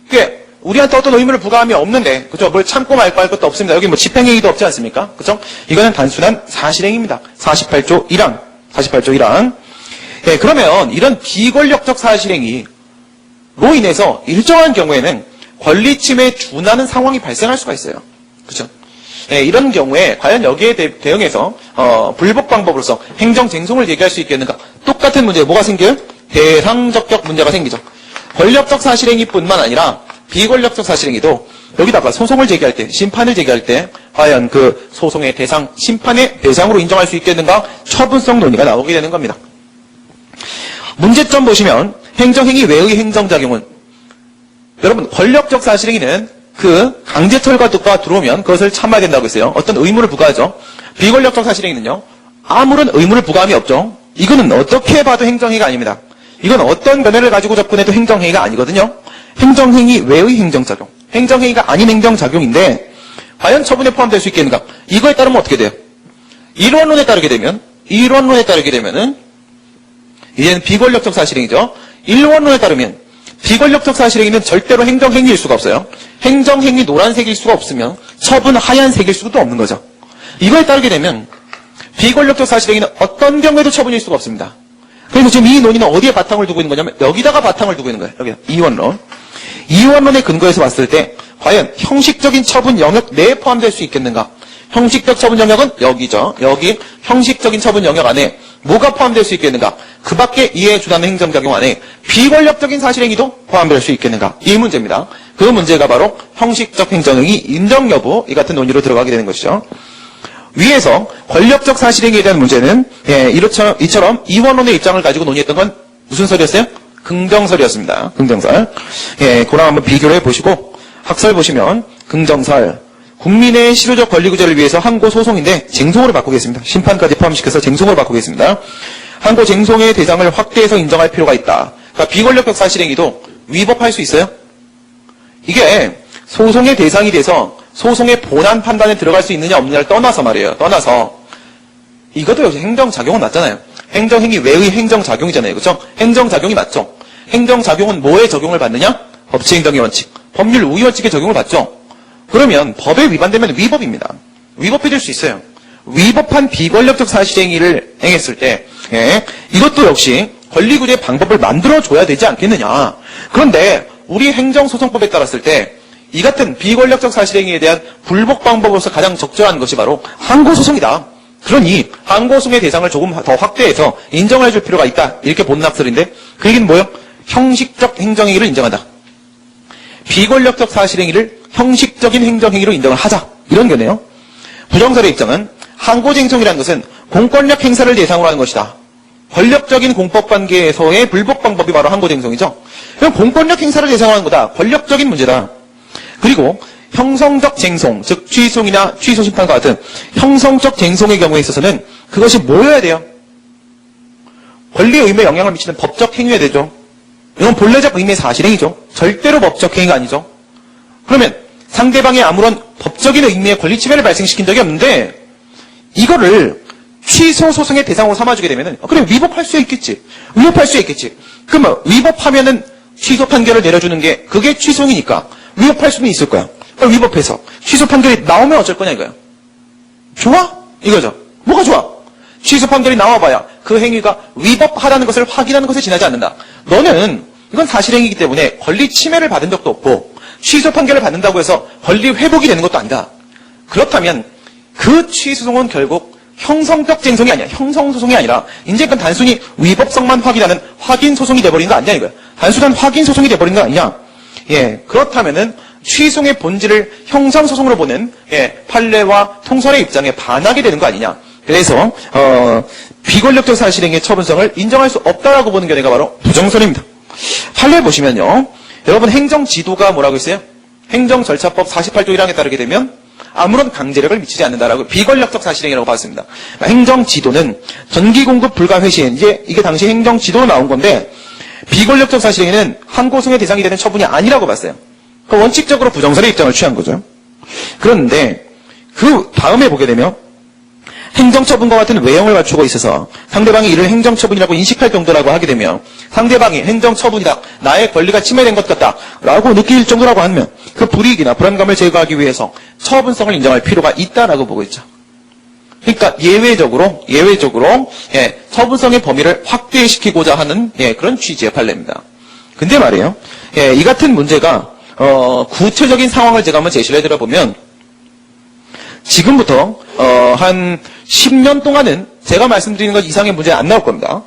그게 우리한테 어떤 의무를 부과함이 없는데, 그죠? 뭘 참고 말고 할 것도 없습니다. 여기 뭐 집행행위도 없지 않습니까? 그죠? 이거는 단순한 사실행위입니다. 48조 1항. 48조 1항. 그러면 이런 비권력적 사실행위로 인해서 일정한 경우에는 권리 침해에 준하는 상황이 발생할 수가 있어요. 그죠? 이런 경우에 과연 여기에 대응해서 불복 방법으로서 행정쟁송을 제기할 수 있겠는가? 똑같은 문제 뭐가 생겨요? 대상적격 문제가 생기죠. 권력적 사실행위뿐만 아니라 비권력적 사실행위도 여기다가 소송을 제기할 때, 심판을 제기할 때 과연 그 소송의 대상, 심판의 대상으로 인정할 수 있겠는가? 처분성 논의가 나오게 되는 겁니다. 문제점 보시면 행정행위 외의 행정작용은 여러분 권력적 사실행위는 그 강제철거가 들어오면 그것을 참아야 된다고 했어요. 어떤 의무를 부과하죠. 비권력적 사실행위는요. 아무런 의무를 부과함이 없죠. 이거는 어떻게 봐도 행정행위가 아닙니다. 이건 어떤 견해를 가지고 접근해도 행정행위가 아니거든요. 행정행위 외의 행정작용. 행정행위가 아닌 행정작용인데 과연 처분에 포함될 수 있겠는가? 이거에 따르면 어떻게 돼요? 일원론에 따르게 되면은 이제는 비권력적 사실행위죠. 일원론에 따르면 비권력적 사실행위는 절대로 행정행위일 수가 없어요. 행정행위 노란색일 수가 없으면 처분 하얀색일 수도 없는 거죠. 이거에 따르게 되면 비권력적 사실행위는 어떤 경우에도 처분일 수가 없습니다. 그래서 지금 이 논의는 어디에 바탕을 두고 있는 거냐면 여기다가 바탕을 두고 있는 거예요. 여기 이원론. 이원론의 근거에서 봤을 때 과연 형식적인 처분 영역 내에 포함될 수 있겠는가? 형식적 처분 영역은 여기죠. 여기 형식적인 처분 영역 안에 뭐가 포함될 수 있겠는가? 그 밖에 이에 준하는 행정작용 안에 비권력적인 사실행위도 포함될 수 있겠는가? 이 문제입니다. 그 문제가 바로 형식적 행정행위 인정 여부 이 같은 논의로 들어가게 되는 것이죠. 위에서 권력적 사실행위에 대한 문제는 이처럼 이원론의 입장을 가지고 논의했던 건 무슨 설이었어요? 긍정설이었습니다. 긍정설. 그랑 한번 비교를 해보시고 학설 보시면 긍정설. 국민의 실효적 권리구제를 위해서 항고 소송인데 쟁송으로 바꾸겠습니다. 심판까지 포함시켜서 쟁송으로 바꾸겠습니다. 항고 쟁송의 대상을 확대해서 인정할 필요가 있다. 그러니까 비권력적 사실행위도 위법할 수 있어요? 이게 소송의 대상이 돼서 소송의 본안 판단에 들어갈 수 있느냐 없느냐를 떠나서 말이에요. 떠나서 이것도 역시 행정작용은 맞잖아요. 행정행위 외의 행정작용이잖아요. 그렇죠? 행정작용이 맞죠? 행정작용은 뭐에 적용을 받느냐? 법치행정의 원칙, 법률 우위 원칙에 적용을 받죠? 그러면 법에 위반되면 위법입니다. 위법이 될 수 있어요. 위법한 비권력적 사실행위를 행했을 때 이것도 역시 권리구제 방법을 만들어줘야 되지 않겠느냐. 그런데 우리 행정소송법에 따랐을 때 이 같은 비권력적 사실행위에 대한 불복 방법으로서 가장 적절한 것이 바로 항고소송이다. 그러니 항고소송의 대상을 조금 더 확대해서 인정을 해줄 필요가 있다. 이렇게 본 납설인데 그 얘기는 뭐예요? 형식적 행정행위를 인정한다. 비권력적 사실행위를 형식적인 행정행위로 인정을 하자. 이런 거네요. 부정설의 입장은 항고쟁송이라는 것은 공권력 행사를 대상으로 하는 것이다. 권력적인 공법관계에서의 불복 방법이 바로 항고쟁송이죠. 그럼 공권력 행사를 대상으로 하는 거다. 권력적인 문제다. 그리고 형성적 쟁송, 즉 취소심판과 같은 형성적 쟁송의 경우에 있어서는 그것이 뭐여야 돼요? 권리의 의미에 영향을 미치는 법적 행위에 되죠. 이건 본래적 의미의 사실행위죠. 절대로 법적 행위가 아니죠. 그러면 상대방이 아무런 법적인 의미의 권리 침해를 발생시킨 적이 없는데 이거를 취소 소송의 대상으로 삼아주게 되면은 그래 위법할 수 있겠지. 위법할 수 있겠지. 그러면 위법하면은 취소 판결을 내려주는 게 그게 취소이니까 위법할 수는 있을 거야. 위법해서 취소 판결이 나오면 어쩔 거냐 이거야. 좋아? 이거죠. 뭐가 좋아? 취소 판결이 나와봐야 그 행위가 위법하다는 것을 확인하는 것에 지나지 않는다. 너는 이건 사실행위이기 때문에 권리 침해를 받은 적도 없고 취소 판결을 받는다고 해서 권리 회복이 되는 것도 아니다. 그렇다면 그 취소송은 결국 형성적 쟁송이 아니야. 형성소송이 아니라 이제 그건 단순히 위법성만 확인하는 확인소송이 돼버린 거 아니냐 이거야. 단순한 확인소송이 돼버린 거 아니냐. 예, 그렇다면은 취소의 본질을 형성소송으로 보는 판례와 통설의 입장에 반하게 되는 거 아니냐. 그래서 비권력적 사실행위의 처분성을 인정할 수 없다라고 보는 견해가 바로 부정선입니다. 판례 보시면요. 여러분 행정지도가 뭐라고 있어요? 행정절차법 48조 1항에 따르게 되면 아무런 강제력을 미치지 않는다라고 비권력적 사실행위라고 봤습니다. 행정지도는 전기공급 불가 회시 이게 당시 행정지도로 나온 건데 비권력적 사실행위는 항고송의 대상이 되는 처분이 아니라고 봤어요. 원칙적으로 부정선의 입장을 취한 거죠. 그런데 그 다음에 보게 되면 행정처분과 같은 외형을 갖추고 있어서 상대방이 이를 행정처분이라고 인식할 정도라고 하게 되면 상대방이 행정처분이다. 나의 권리가 침해된 것 같다. 라고 느낄 정도라고 하면 그 불이익이나 불안감을 제거하기 위해서 처분성을 인정할 필요가 있다라고 보고 있죠. 그러니까 예외적으로 처분성의 범위를 확대시키고자 하는 그런 취지의 판례입니다. 근데 말이에요. 이 같은 문제가 구체적인 상황을 제가 한번 제시를 해드려보면 지금부터 한 10년 동안은 제가 말씀드리는 것 이상의 문제가 안 나올 겁니다.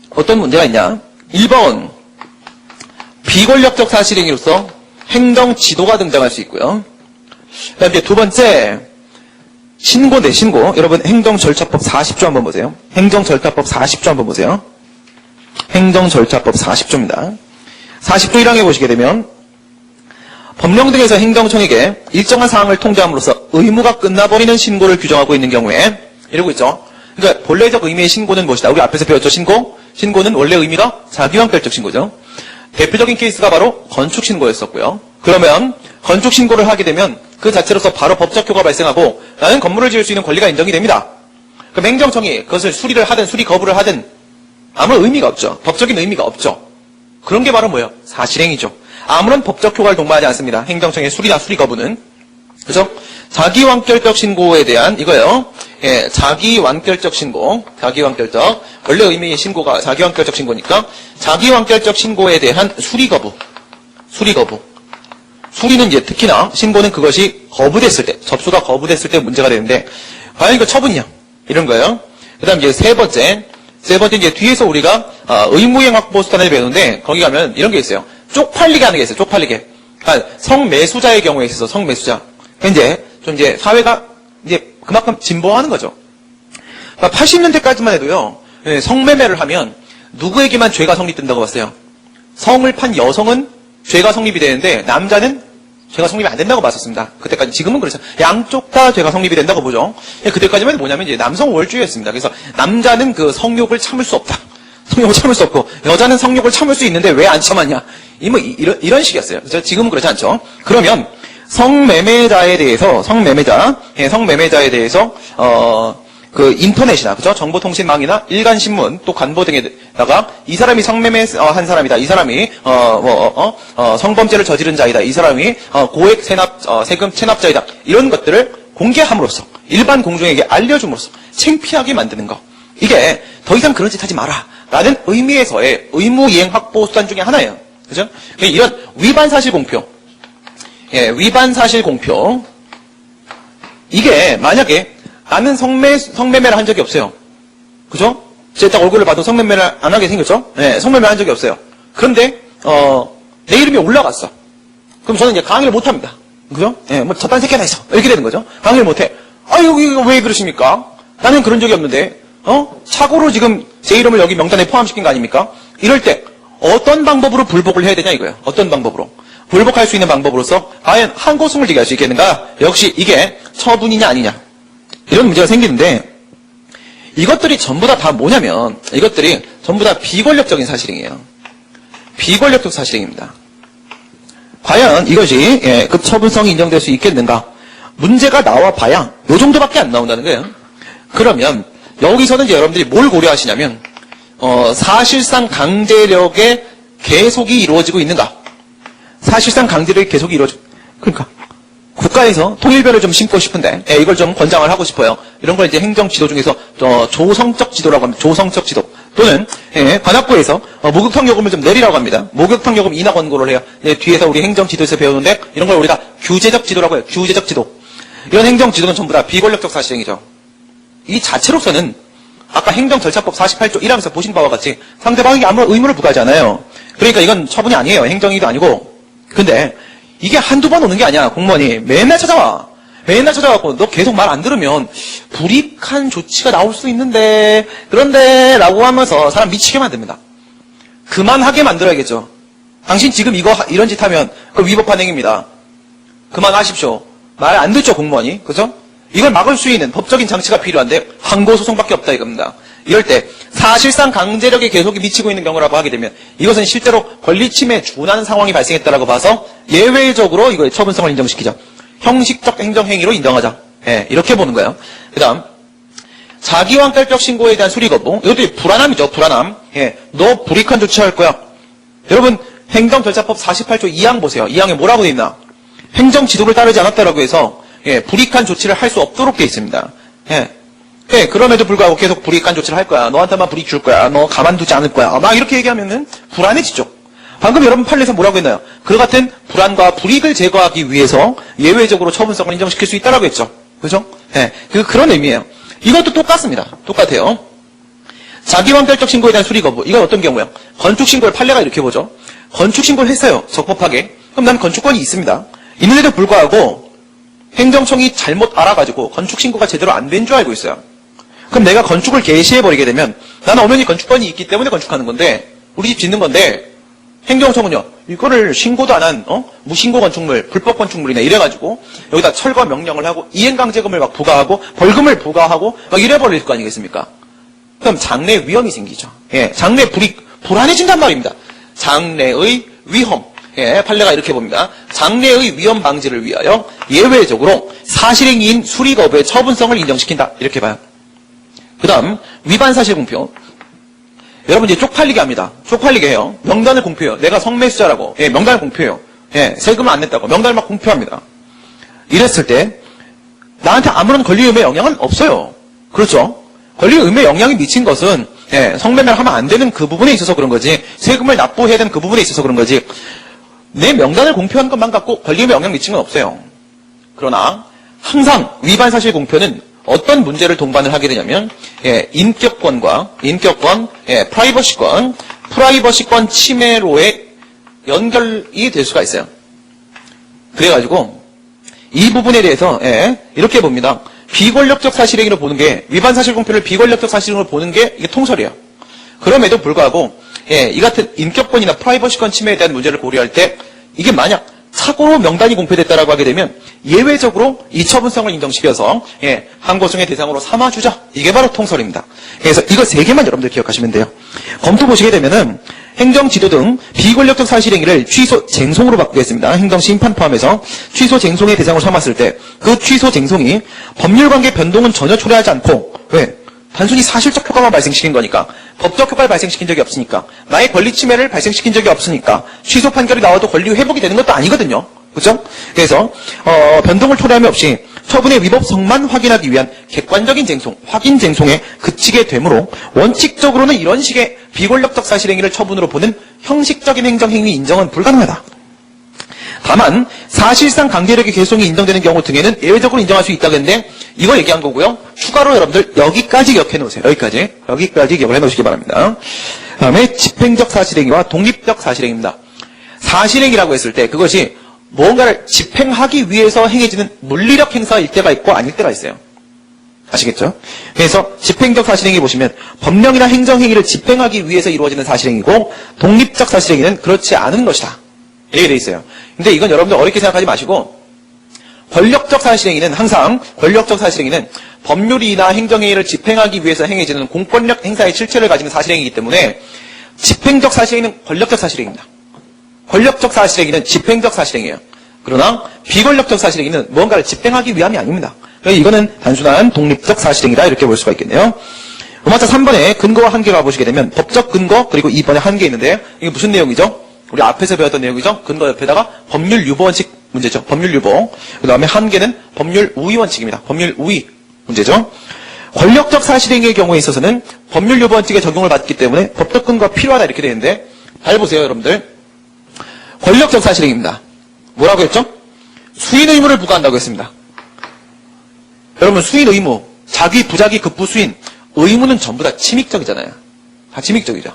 어떤 문제가 있냐? 1번 비권력적 사실행위로서 행정지도가 등장할 수 있고요. 그 다음에 두 번째 신고인데 신고. 여러분 행정절차법 40조 한번 보세요. 행정절차법 40조 한번 보세요. 행정절차법 40조입니다. 40조 1항에 보시게 되면 법령 등에서 행정청에게 일정한 사항을 통제함으로써 의무가 끝나버리는 신고를 규정하고 있는 경우에 이러고 있죠. 그러니까 본래적 의미의 신고는 무엇이다? 우리 앞에서 배웠죠. 신고는 원래 의미가 자기완결적 신고죠. 대표적인 케이스가 바로 건축신고였었고요. 그러면 건축신고를 하게 되면 그 자체로서 바로 법적 효과가 발생하고 나는 건물을 지을 수 있는 권리가 인정이 됩니다. 그럼 행정청이 그것을 수리를 하든 수리 거부를 하든 아무런 의미가 없죠. 법적인 의미가 없죠. 그런 게 바로 뭐예요? 사실행위죠. 아무런 법적 효과를 동반하지 않습니다. 행정청의 수리나 수리 거부는. 그죠? 자기완결적 신고에 대한 이거예요. 자기완결적 신고. 자기완결적. 원래 의미의 신고가 자기완결적 신고니까 자기완결적 신고에 대한 수리 거부. 수리 거부. 수리는 이제 특히나 신고는 그것이 거부됐을 때, 접수가 거부됐을 때 문제가 되는데 과연 이거 처분이냐? 이런 거예요. 그다음 이제 세 번째 이제 뒤에서 우리가 의무이행 확보 수단을 배우는데 거기 가면 이런 게 있어요. 쪽팔리게 하는 게 있어요. 쪽팔리게. 그러니까 성매수자의 경우에 있어서 성매수자. 이제 좀 이제 사회가 이제 그만큼 진보하는 거죠. 그러니까 80년대까지만 해도요. 성매매를 하면 누구에게만 죄가 성립된다고 봤어요. 성을 판 여성은 죄가 성립이 되는데 남자는 죄가 성립이 안 된다고 봤었습니다. 그때까지. 지금은 그렇죠. 양쪽 다 죄가 성립이 된다고 보죠. 그때까지만 뭐냐면 이제 남성 우월주의였습니다. 그래서 남자는 그 성욕을 참을 수 없다. 성욕을 참을 수 없고 여자는 성욕을 참을 수 있는데 왜 안 참았냐. 이런 식이었어요. 그래서 지금은 그렇지 않죠. 그러면 성매매자에 대해서 그 인터넷이나 그죠? 정보통신망이나 일간신문 또 간보 등에다가 이 사람이 성매매 한 사람이다. 이 사람이 성범죄를 저지른 자이다. 이 사람이 고액 세금 체납자이다. 이런 것들을 공개함으로써 일반 공중에게 알려줌으로써 창피하게 만드는 거. 이게 더 이상 그런 짓 하지 마라. 라는 의미에서의 의무이행 확보 수단 중에 하나예요. 그죠? 이런 위반 사실 공표. 위반 사실 공표. 이게 만약에 나는 성매매를 한 적이 없어요. 그죠? 제가 딱 얼굴을 봐도 성매매를 안 하게 생겼죠? 성매매를 한 적이 없어요. 그런데, 내 이름이 올라갔어. 그럼 저는 이제 강의를 못 합니다. 그죠? 뭐 저딴 새끼 하나 있어. 이렇게 되는 거죠? 강의를 못 해. 아유, 이거 왜 그러십니까? 나는 그런 적이 없는데, 착오로 지금 제 이름을 여기 명단에 포함시킨 거 아닙니까? 이럴 때, 어떤 방법으로 불복을 해야 되냐 이거예요. 어떤 방법으로. 불복할 수 있는 방법으로서, 과연 항고송을 제기할 수 있겠는가? 역시 이게 처분이냐 아니냐. 이런 문제가 생기는데 이것들이 전부 다 뭐냐면, 이것들이 전부 다 비권력적인 사실행위예요. 비권력적 사실행위입니다. 과연 이것이 급처분성이 인정될 수 있겠는가? 문제가 나와 봐야 요 정도밖에 안 나온다는 거예요. 그러면 여기서는 이제 여러분들이 뭘 고려하시냐면 사실상 강제력의 계속이 이루어지고 있는가? 사실상 강제력의 계속이 이루어지고, 그러니까 국가에서 통일별을 좀 심고 싶은데 이걸 좀 권장을 하고 싶어요. 이런 걸 이제 행정 지도 중에서 조성적 지도라고 합니다. 조성적 지도. 또는 관악구에서 목욕탕 요금을 좀 내리라고 합니다. 목욕탕 요금 인하 권고를 해요. 뒤에서 우리 행정 지도에서 배우는데 이런 걸 우리가 규제적 지도라고 해요. 규제적 지도. 이런 행정 지도는 전부 다 비권력적 사실행위죠. 이 자체로서는 아까 행정절차법 48조 1항에서 보신 바와 같이 상대방에게 아무런 의무를 부과하지 않아요. 그러니까 이건 처분이 아니에요. 행정행위도 아니고. 근데 이게 한두 번 오는 게 아니야. 공무원이 맨날 찾아와. 맨날 찾아와갖고 너 계속 말 안 들으면 불이익한 조치가 나올 수 있는데 그런데 라고 하면서 사람 미치게 만듭니다. 그만하게 만들어야겠죠. 당신 지금 이런 짓 하면 그 위법한 행위입니다. 그만하십시오. 말 안 듣죠, 공무원이. 그죠? 이걸 막을 수 있는 법적인 장치가 필요한데 항고소송밖에 없다 이겁니다. 이럴 때 사실상 강제력의 계속이 미치고 있는 경우라고 하게 되면 이것은 실제로 권리침해에 준하는 상황이 발생했다라고 봐서 예외적으로 이거의 처분성을 인정시키자. 형식적 행정행위로 인정하자. 이렇게 보는 거예요. 그 다음 자기완결적 신고에 대한 수리 거부. 이것도 불안함이죠. 불안함. 너 불이익한 조치할 거야. 여러분 행정절차법 48조 2항 보세요. 2항에 뭐라고 돼 있나? 행정지도를 따르지 않았다라고 해서 불이익한 조치를 할 수 없도록 돼 있습니다. 그럼에도 불구하고 계속 불이익한 조치를 할 거야. 너한테만 불이익 줄 거야. 너 가만두지 않을 거야. 막 이렇게 얘기하면은 불안해지죠. 방금 여러분 판례에서 뭐라고 했나요? 그 같은 불안과 불이익을 제거하기 위해서 예외적으로 처분성을 인정시킬 수 있다라고 했죠. 그죠? 그런 의미예요. 이것도 똑같습니다. 똑같아요. 자기완결적 신고에 대한 수리 거부. 이건 어떤 경우야? 건축신고를 판례가 이렇게 보죠. 건축신고를 했어요. 적법하게. 그럼 난 건축권이 있습니다. 있는데도 불구하고 행정청이 잘못 알아가지고 건축신고가 제대로 안 된 줄 알고 있어요. 그럼 내가 건축을 개시해버리게 되면 나는 엄연히 건축권이 있기 때문에 건축하는 건데 우리 집 짓는 건데 행정청은요 이거를 신고도 안 한 무신고 건축물, 불법 건축물이네 이래가지고 여기다 철거 명령을 하고 이행강제금을 막 부과하고 벌금을 부과하고 막 이래버릴 거 아니겠습니까? 그럼 장래 위험이 생기죠. 장래 불안해진단 말입니다. 장래의 위험. 판례가 이렇게 봅니다. 장래의 위험 방지를 위하여 예외적으로 사실행위인 수리 거부의 처분성을 인정시킨다. 이렇게 봐요. 그 다음 위반 사실 공표. 여러분 이제 쪽팔리게 합니다. 쪽팔리게 해요. 명단을 공표해요. 내가 성매수자라고. 명단을 공표해요. 세금을 안 냈다고. 명단을 막 공표합니다. 이랬을 때 나한테 아무런 권리의무의 영향은 없어요. 그렇죠? 권리의무의 영향이 미친 것은 성매매를 하면 안 되는 그 부분에 있어서 그런 거지 세금을 납부해야 되는 그 부분에 있어서 그런 거지 내 명단을 공표한 것만 갖고 권리의무에 영향 미친 건 없어요. 그러나 항상 위반 사실 공표는 어떤 문제를 동반을 하게 되냐면 인격권, 프라이버시권 침해로의 연결이 될 수가 있어요. 그래가지고 이 부분에 대해서 이렇게 봅니다. 비권력적 사실행위로 보는 게 위반 사실 공표를 비권력적 사실행위로 보는 게 이게 통설이에요. 그럼에도 불구하고 이 같은 인격권이나 프라이버시권 침해에 대한 문제를 고려할 때 이게 만약 착오로 명단이 공표됐다라고 하게 되면 예외적으로 이 처분성을 인정시켜서 항고소송의 대상으로 삼아주자. 이게 바로 통설입니다. 그래서 이거 세 개만 여러분들 기억하시면 돼요. 검토 보시게 되면은 행정지도 등 비권력적 사실행위를 취소 쟁송으로 바꾸겠습니다. 행정심판 포함해서 취소 쟁송의 대상으로 삼았을 때 그 취소 쟁송이 법률관계 변동은 전혀 초래하지 않고 왜? 단순히 사실적 효과만 발생시킨 거니까 법적 효과를 발생시킨 적이 없으니까 나의 권리 침해를 발생시킨 적이 없으니까 취소 판결이 나와도 권리 회복이 되는 것도 아니거든요. 그렇죠? 그래서 변동을 초래함이 없이 처분의 위법성만 확인하기 위한 객관적인 쟁송, 확인 쟁송에 그치게 되므로 원칙적으로는 이런 식의 비권력적 사실행위를 처분으로 보는 형식적인 행정행위 인정은 불가능하다. 다만 사실상 강제력의 개성이 인정되는 경우 등에는 예외적으로 인정할 수 있다는데 이거 얘기한 거고요. 추가로 여러분들 여기까지 기억해 놓으세요. 여기까지 기억을 해 놓으시기 바랍니다. 다음에 집행적 사실행위와 독립적 사실행위입니다. 사실행위라고 했을 때 그것이 뭔가를 집행하기 위해서 행해지는 물리력 행사일 때가 있고 아닐 때가 있어요. 아시겠죠? 그래서 집행적 사실행위 보시면 법령이나 행정행위를 집행하기 위해서 이루어지는 사실행위고 독립적 사실행위는 그렇지 않은 것이다. 이렇게 돼 있어요. 근데 이건 여러분들 어렵게 생각하지 마시고 권력적 사실행위는 항상 권력적 사실행위는 법률이나 행정행위를 집행하기 위해서 행해지는 공권력 행사의 실체를 가지는 사실행위이기 때문에 집행적 사실행위는 권력적 사실행위입니다. 권력적 사실행위는 집행적 사실행위예요. 그러나 비권력적 사실행위는 무언가를 집행하기 위함이 아닙니다. 그래서 이거는 단순한 독립적 사실행위다 이렇게 볼 수가 있겠네요. 음악자 3번에 근거와 한계가 보시게 되면 법적 근거 그리고 2번에 한계 있는데 이게 무슨 내용이죠? 우리 앞에서 배웠던 내용이죠? 근거 옆에다가 법률 유보 원칙 문제죠. 법률 유보. 그 다음에 한계는 법률 우위 원칙입니다. 법률 우위 문제죠. 권력적 사실행위의 경우에 있어서는 법률 유보 원칙의 적용을 받기 때문에 법적 근거가 필요하다 이렇게 되는데 잘 보세요 여러분들. 권력적 사실행위입니다. 뭐라고 했죠? 수인 의무를 부과한다고 했습니다. 여러분 수인 의무, 자기, 부자기, 급부, 수인 의무는 전부 다 침익적이잖아요. 다 침익적이죠.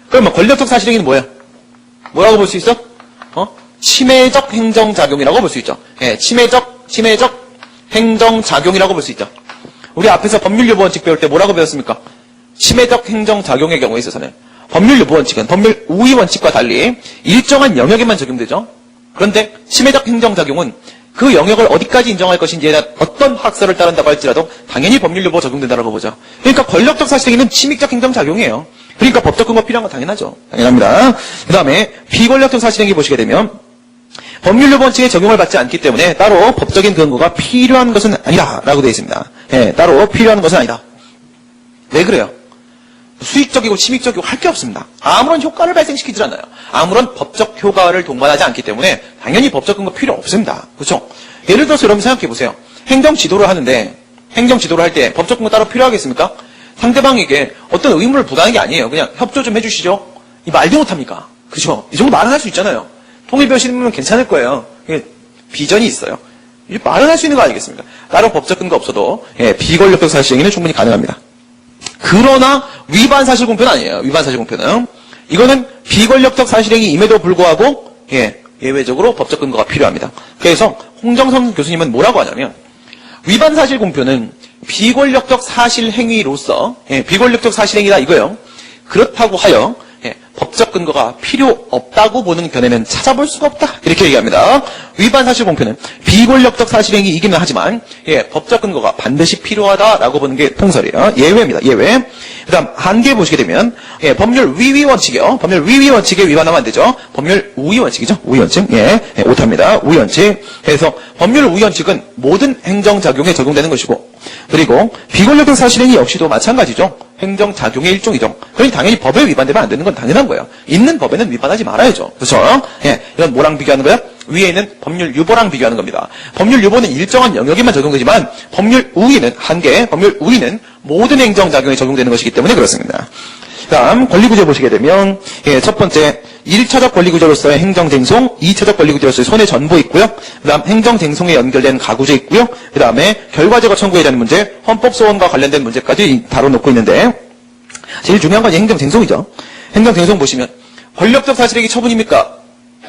그러면 권력적 사실행위는 뭐예요? 뭐라고 볼 수 있어? 침해적 행정작용이라고 볼 수 있죠. 예, 침해적 행정작용이라고 볼 수 있죠. 우리 앞에서 법률유보원칙 배울 때 뭐라고 배웠습니까? 침해적 행정작용의 경우에 있어서는 법률유보원칙은 법률 우위원칙과 달리 일정한 영역에만 적용되죠. 그런데 침해적 행정작용은 그 영역을 어디까지 인정할 것인지에 대한 어떤 학설을 따른다고 할지라도 당연히 법률유보 적용된다고 보죠. 그러니까 권력적 사실행위는 침익적 행정작용이에요. 그러니까 법적 근거 필요한 건 당연하죠. 당연합니다. 그 다음에 비권력적 사실행위 보시게 되면 법률유보 원칙에 적용을 받지 않기 때문에 따로 법적인 근거가 필요한 것은 아니다라고 되어 있습니다. 예, 따로 필요한 것은 아니다. 왜 그래요? 수익적이고 침익적이고 할 게 없습니다. 아무런 효과를 발생시키질 않아요. 아무런 법적 효과를 동반하지 않기 때문에 당연히 법적 근거 필요 없습니다. 그렇죠? 예를 들어서 여러분 생각해 보세요. 행정 지도를 하는데 행정 지도를 할 때 법적 근거 따로 필요하겠습니까? 상대방에게 어떤 의무를 부과하는 게 아니에요. 그냥 협조 좀 해주시죠. 이 말도 못합니까? 그죠? 이 정도 말은 할 수 있잖아요. 통일 배우시는 분은 괜찮을 거예요. 비전이 있어요. 말은 할 수 있는 거 아니겠습니까? 따로 법적 근거 없어도 비권력적 사실행위는 충분히 가능합니다. 그러나 위반 사실 공표는 아니에요. 위반 사실 공표는 이거는 비권력적 사실행위임에도 불구하고 예외적으로 법적 근거가 필요합니다. 그래서 홍정선 교수님은 뭐라고 하냐면 위반 사실 공표는 비권력적 사실행위로서 비권력적 사실행위다 이거예요. 그렇다고 하여 법적 근거가 필요 없다고 보는 견해는 찾아볼 수가 없다. 이렇게 얘기합니다. 위반 사실 공표는 비권력적 사실행위이기는 하지만 법적 근거가 반드시 필요하다라고 보는 게 통설이에요. 예외입니다. 예외. 그 다음 한계 보시게 되면 법률 위위 원칙이요. 법률 위위 원칙에 위반하면 안 되죠. 법률 우위 원칙이죠. 우위 원칙. 오타입니다. 우위 원칙. 그래서 법률 우위 원칙은 모든 행정작용에 적용되는 것이고 그리고 비권력적 사실행위 역시도 마찬가지죠. 행정작용의 일종이죠. 그러니 당연히 법에 위반되면 안 되는 건 당연한 거예요. 있는 법에는 위반하지 말아야죠. 그렇죠? 이건 뭐랑 비교하는 거야? 위에 있는 법률 유보랑 비교하는 겁니다. 법률 유보는 일정한 영역에만 적용되지만 법률 우위는 한계, 법률 우위는 모든 행정작용에 적용되는 것이기 때문에 그렇습니다. 다음 권리구조 보시게 되면 첫 번째 1차적 권리구조로서의 행정쟁송, 2차적 권리구조로서의 손해 전보 있고요. 그 다음 행정쟁송에 연결된 가구제 있고요. 그 다음에 결과제거 청구에 대한 문제, 헌법소원과 관련된 문제까지 다뤄놓고 있는데 제일 중요한 건 행정쟁송이죠. 행정쟁송 보시면 권력적 사실행위 처분입니까?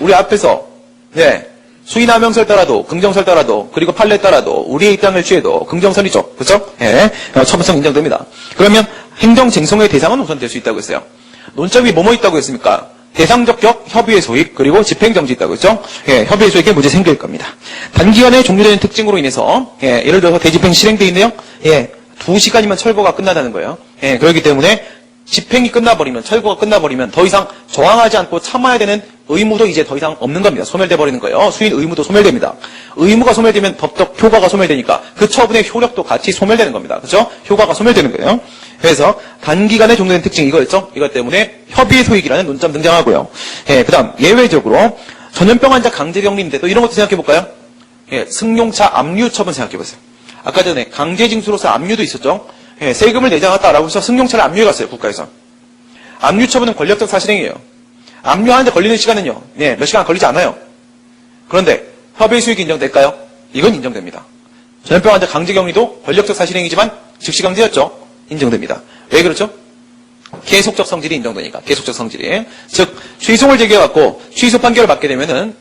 우리 앞에서 수의남용설 따라도 긍정설 따라도 그리고 판례 따라도 우리의 입장을 취해도 긍정설이죠. 그렇죠? 처분성 인정됩니다. 그러면 행정쟁송의 대상은 우선 될 수 있다고 했어요. 논점이 뭐뭐 있다고 했습니까? 대상적격, 협의의 소익, 그리고 집행정지 있다고 했죠? 협의의 소익에 문제 생길 겁니다. 단기간에 종료되는 특징으로 인해서, 예를 들어서 대집행 실행돼 있네요? 2시간이면 철거가 끝나다는 거예요. 그렇기 때문에 집행이 끝나버리면, 철거가 끝나버리면 더 이상 저항하지 않고 참아야 되는 의무도 이제 더 이상 없는 겁니다. 소멸돼 버리는 거예요. 수인 의무도 소멸됩니다. 의무가 소멸되면 법적 효과가 소멸되니까 그 처분의 효력도 같이 소멸되는 겁니다. 그렇죠? 효과가 소멸되는 거예요. 그래서 단기간에 종료된 특징 이거였죠. 이것 때문에 협의의 소익이라는 논점 등장하고요. 그다음 예외적으로 전염병 환자 강제격리인데 또 이런 것도 생각해 볼까요? 승용차 압류 처분 생각해 보세요. 아까 전에 강제징수로서 압류도 있었죠. 세금을 내지 않았다라고 해서 승용차를 압류해 갔어요. 국가에서. 압류 처분은 권력적 사실행위예요. 압류하는데 걸리는 시간은요. 몇 시간 걸리지 않아요. 그런데 협의의 수익이 인정될까요? 이건 인정됩니다. 전염병 환자 강제격리도 권력적 사실행위지만 즉시강제였죠. 인정됩니다. 왜 그렇죠? 계속적 성질이 인정되니까. 계속적 성질이. 즉 취소를 제기해갖고 취소 판결을 받게 되면은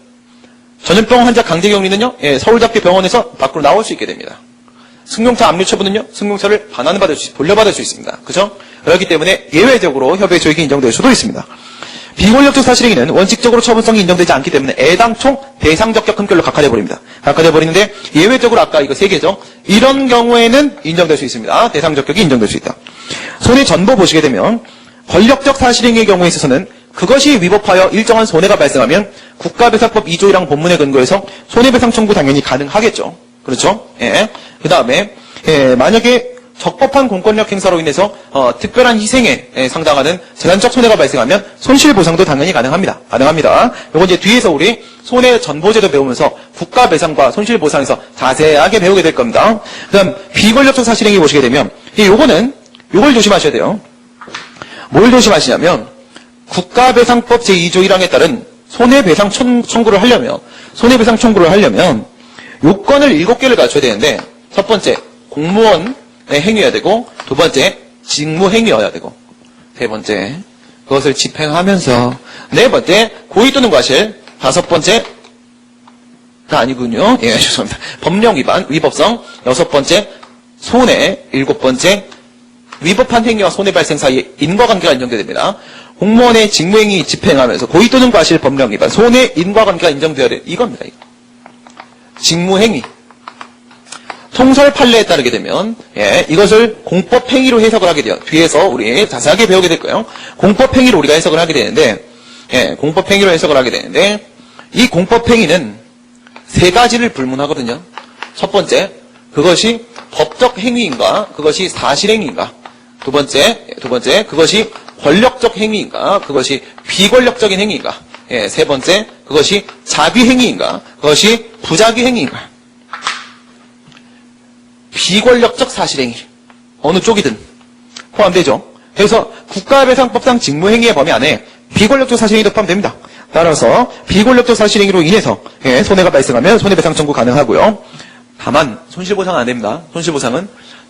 전염병 환자 강제격리는요. 서울답게 병원에서 밖으로 나올 수 있게 됩니다. 승용차 압류 처분은요. 승용차를 돌려받을 수 있습니다. 그죠? 그렇기 때문에 예외적으로 협의의 소익이 인정될 수도 있습니다. 비권력적 사실행위는 원칙적으로 처분성이 인정되지 않기 때문에 애당초 대상적격 흠결로 각하되어버립니다. 각하되어버리는데 예외적으로 아까 이거 3개죠. 이런 경우에는 인정될 수 있습니다. 대상적격이 인정될 수 있다. 손해 전보 보시게 되면 권력적 사실행위의 경우에 있어서는 그것이 위법하여 일정한 손해가 발생하면 국가배상법 2조 1항 본문에 근거해서 손해배상 청구 당연히 가능하겠죠. 그렇죠? 예. 그 다음에 만약에 적법한 공권력 행사로 인해서 특별한 희생에 상당하는 재난적 손해가 발생하면 손실보상도 당연히 가능합니다. 이거 이제 뒤에서 우리 손해전보제도 배우면서 국가배상과 손실보상에서 자세하게 배우게 될 겁니다. 그 다음 비권력적 사실행위 보시게 되면 요걸 조심하셔야 돼요. 뭘 조심하시냐면 국가배상법 제2조 1항에 따른 손해배상 청구를 하려면 요건을 7개를 갖춰야 되는데 첫 번째 공무원의 행위여야 되고 두 번째 직무행위여야 되고 세 번째 그것을 집행하면서 네 번째 고의 또는 과실 다섯 번째가 아니군요. 예, 죄송합니다. 법령 위반, 위법성 여섯 번째 손해 일곱 번째 위법한 행위와 손해 발생 사이에 인과관계가 인정돼야 됩니다. 공무원의 직무행위 집행하면서 고의 또는 과실 법령 위반, 손해 인과관계가 인정되어야 돼. 이겁니다. 이거. 직무행위. 통설 판례에 따르게 되면 이것을 공법행위로 해석을 하게 돼요. 뒤에서 우리 자세하게 배우게 될 거예요. 공법행위로 우리가 해석을 하게 되는데 공법행위로 해석을 하게 되는데 이 공법행위는 세 가지를 불문하거든요. 첫 번째, 그것이 법적 행위인가, 그것이 사실행위인가. 두 번째, 그것이 권력적 행위인가, 그것이 비권력적인 행위인가. 세 번째, 그것이 자비행위인가, 그것이 부자비행위인가. 비권력적 사실행위. 어느 쪽이든 포함되죠. 그래서 국가배상법상 직무행위의 범위 안에 비권력적 사실행위도 포함됩니다. 따라서 비권력적 사실행위로 인해서 손해가 발생하면 손해배상 청구 가능하고요. 다만 손실보상은 안 됩니다.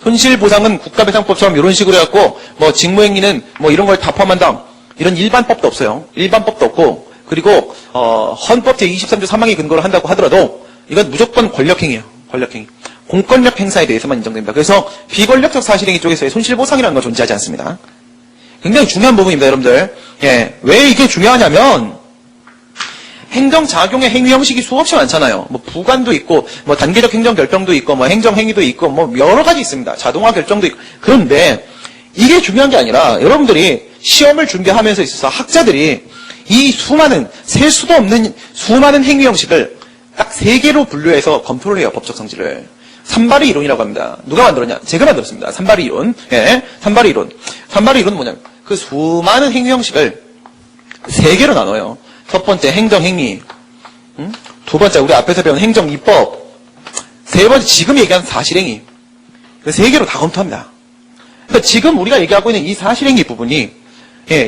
손실보상은 국가배상법처럼 이런 식으로 해갖고 뭐 직무행위는 뭐 이런 걸 다 포함한다. 이런 일반법도 없어요. 일반법도 없고 그리고 헌법 제23조 3항에 근거를 한다고 하더라도 이건 무조건 권력행위예요. 권력행위. 공권력 행사에 대해서만 인정됩니다. 그래서 비권력적 사실행위 쪽에서의 손실보상이라는 건 존재하지 않습니다. 굉장히 중요한 부분입니다, 여러분들. 왜 이게 중요하냐면 행정작용의 행위 형식이 수없이 많잖아요. 뭐 부관도 있고, 뭐 단계적 행정결정도 있고, 뭐 행정행위도 있고, 뭐 여러 가지 있습니다. 자동화 결정도 있고. 그런데 이게 중요한 게 아니라 여러분들이 시험을 준비하면서 있어서 학자들이 이 셀 수도 없는 수많은 행위 형식을 딱 3개로 분류해서 검토를 해요, 법적 성질을. 산발의 이론이라고 합니다. 누가 만들었냐? 제가 만들었습니다. 산발의 이론. 산발의 이론. 산발의 이론은 뭐냐면 그 수많은 행위 형식을 3개로 나눠요. 첫 번째 행정행위, 두 번째 우리 앞에서 배운 행정입법, 세 번째 지금 얘기하는 사실행위. 그 3개로 다 검토합니다. 그러니까 지금 우리가 얘기하고 있는 이 사실행위 부분이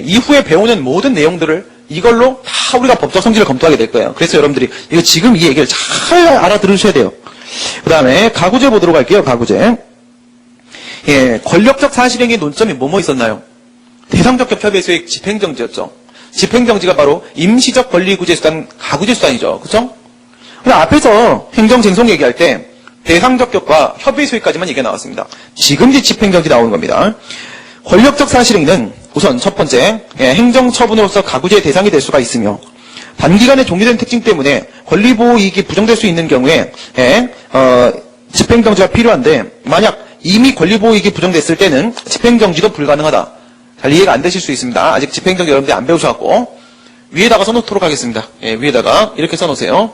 이후에 배우는 모든 내용들을 이걸로 다 우리가 법적 성질을 검토하게 될 거예요. 그래서 여러분들이 이거 지금 이 얘기를 잘 알아들으셔야 돼요. 그 다음에 가구제 보도록 할게요. 가구제. 권력적 사실행위의 논점이 뭐뭐 있었나요? 대상적 협의 수익 집행정지였죠. 집행정지가 바로 임시적 권리구제수단, 가구제수단이죠. 그쵸? 앞에서 행정쟁송 얘기할 때 대상적 격과 협의 수익까지만 얘기가 나왔습니다. 지금 이제 집행정지 나오는 겁니다. 권력적 사실행위는 우선 첫 번째, 행정처분으로서 가구제의 대상이 될 수가 있으며 단기간에 종료된 특징 때문에 권리보호 이익이 부정될 수 있는 경우에 집행정지가 필요한데 만약 이미 권리보호 이익이 부정됐을 때는 집행정지도 불가능하다. 잘 이해가 안 되실 수 있습니다. 아직 집행정지 여러분들이 안 배우셔갖고 위에다가 써놓도록 하겠습니다. 위에다가 이렇게 써놓으세요.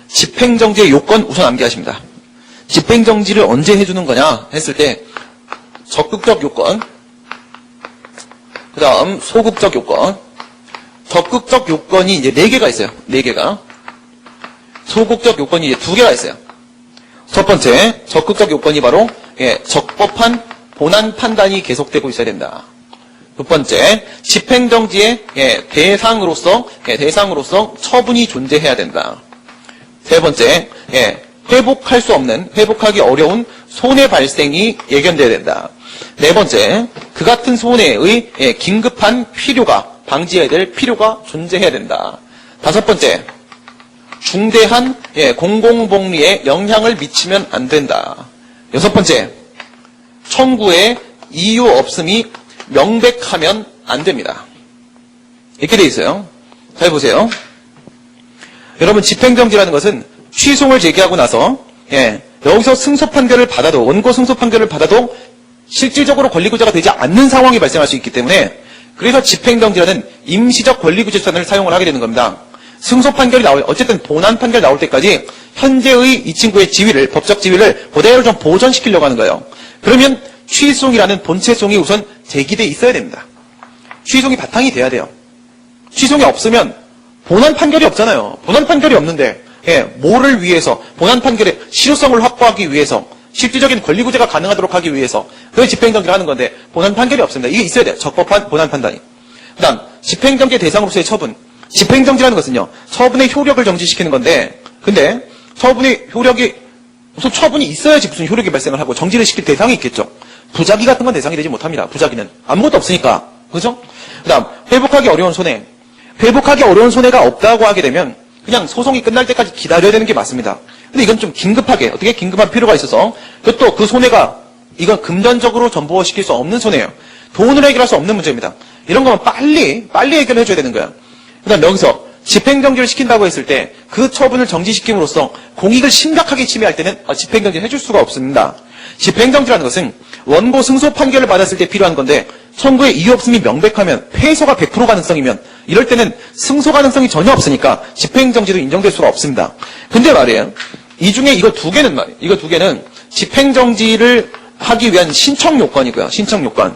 집행정지의 요건 우선 암기하십니다. 집행정지를 언제 해주는 거냐 했을 때 적극적 요건, 그 다음 소극적 요건. 적극적 요건이 이제 4개가 있어요. 4개가. 소극적 요건이 이제 2개가 있어요. 첫 번째, 적극적 요건이 바로 적법한 본안 판단이 계속되고 있어야 된다. 두 번째, 집행정지의 대상으로서 처분이 존재해야 된다. 세 번째, 회복할 수 없는, 회복하기 어려운 손해 발생이 예견돼야 된다. 네 번째, 그 같은 손해의 긴급한 필요가, 방지해야 될 필요가 존재해야 된다. 다섯 번째, 중대한 공공복리에 영향을 미치면 안 된다. 여섯 번째, 청구의 이유 없음이 명백하면 안 됩니다. 이렇게 돼 있어요. 잘 보세요. 여러분, 집행정지라는 것은 취송을 제기하고 나서, 여기서 승소 판결을 받아도, 원고 승소 판결을 받아도 실질적으로 권리구제가 되지 않는 상황이 발생할 수 있기 때문에, 그래서 집행정지라는 임시적 권리구제 수단을 사용을 하게 되는 겁니다. 승소 판결이 어쨌든 본안 판결 나올 때까지 현재의 이 친구의 지위를, 법적 지위를 그대로 좀 보존시키려고 하는 거예요. 그러면 취송이라는 본체송이 우선 제기돼 있어야 됩니다. 취송이 바탕이 돼야 돼요. 취송이 없으면 본안 판결이 없잖아요. 본안 판결이 없는데, 뭐를 위해서, 본안 판결의 실효성을 확보하기 위해서, 실질적인 권리구제가 가능하도록 하기 위해서, 그걸 집행정지를 하는 건데, 본안 판결이 없습니다. 이게 있어야 돼요. 적법한 본안 판단이. 그 다음, 집행정지 대상으로서의 처분. 집행정지라는 것은요, 처분의 효력을 정지시키는 건데, 근데, 처분의 효력이, 우선 처분이 있어야지 무슨 효력이 발생을 하고, 정지를 시킬 대상이 있겠죠. 부작위 같은 건 대상이 되지 못합니다. 부작위는. 아무것도 없으니까. 그죠? 그 다음, 회복하기 어려운 손해. 회복하기 어려운 손해가 없다고 하게 되면 그냥 소송이 끝날 때까지 기다려야 되는 게 맞습니다. 근데 이건 좀 긴급하게, 어떻게 긴급한 필요가 있어서 그것도 그 손해가 이건 금전적으로 전부시킬 수 없는 손해예요. 돈으로 해결할 수 없는 문제입니다. 이런 거면 빨리 해결해 줘야 되는 거예요. 그 다음 여기서 집행정지를 시킨다고 했을 때 그 처분을 정지시킴으로써 공익을 심각하게 침해할 때는 집행정지를 해줄 수가 없습니다. 집행정지라는 것은 원고 승소 판결을 받았을 때 필요한 건데 청구에 이유 없음이 명백하면 패소가 100% 가능성이면 이럴 때는 승소 가능성이 전혀 없으니까 집행정지도 인정될 수가 없습니다. 근데 말이에요. 이 중에 이거 두 개는 말이에요. 이거 두 개는 집행정지를 하기 위한 신청 요건이고요. 신청 요건.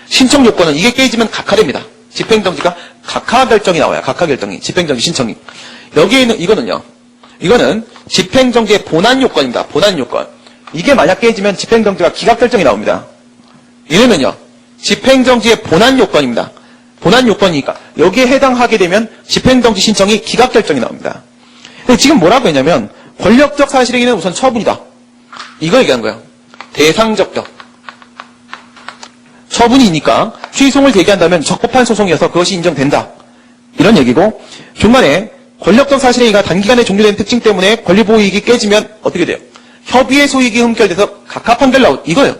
신청 요건은 이게 깨지면 각하됩니다. 집행정지가 각하 결정이 나와요. 각하 결정이. 집행정지 신청이. 여기에 있는 이거는 집행정지의 본안 요건입니다. 본안 요건. 이게 만약 깨지면 집행정지가 기각 결정이 나옵니다. 이러면요. 집행정지의 본안 요건입니다. 본안 요건이니까 여기에 해당하게 되면 집행정지 신청이 기각 결정이 나옵니다. 근데 지금 뭐라고 했냐면 권력적 사실행위는 우선 처분이다. 이거 얘기하는 거예요. 대상적격. 처분이니까 취송을 제기한다면 적법한 소송이어서 그것이 인정된다. 이런 얘기고 중간에 권력적 사실행위가 단기간에 종료된 특징 때문에 권리보호이익이 깨지면 어떻게 돼요? 협의의 소익이 흠결돼서 각하 판결 이거예요.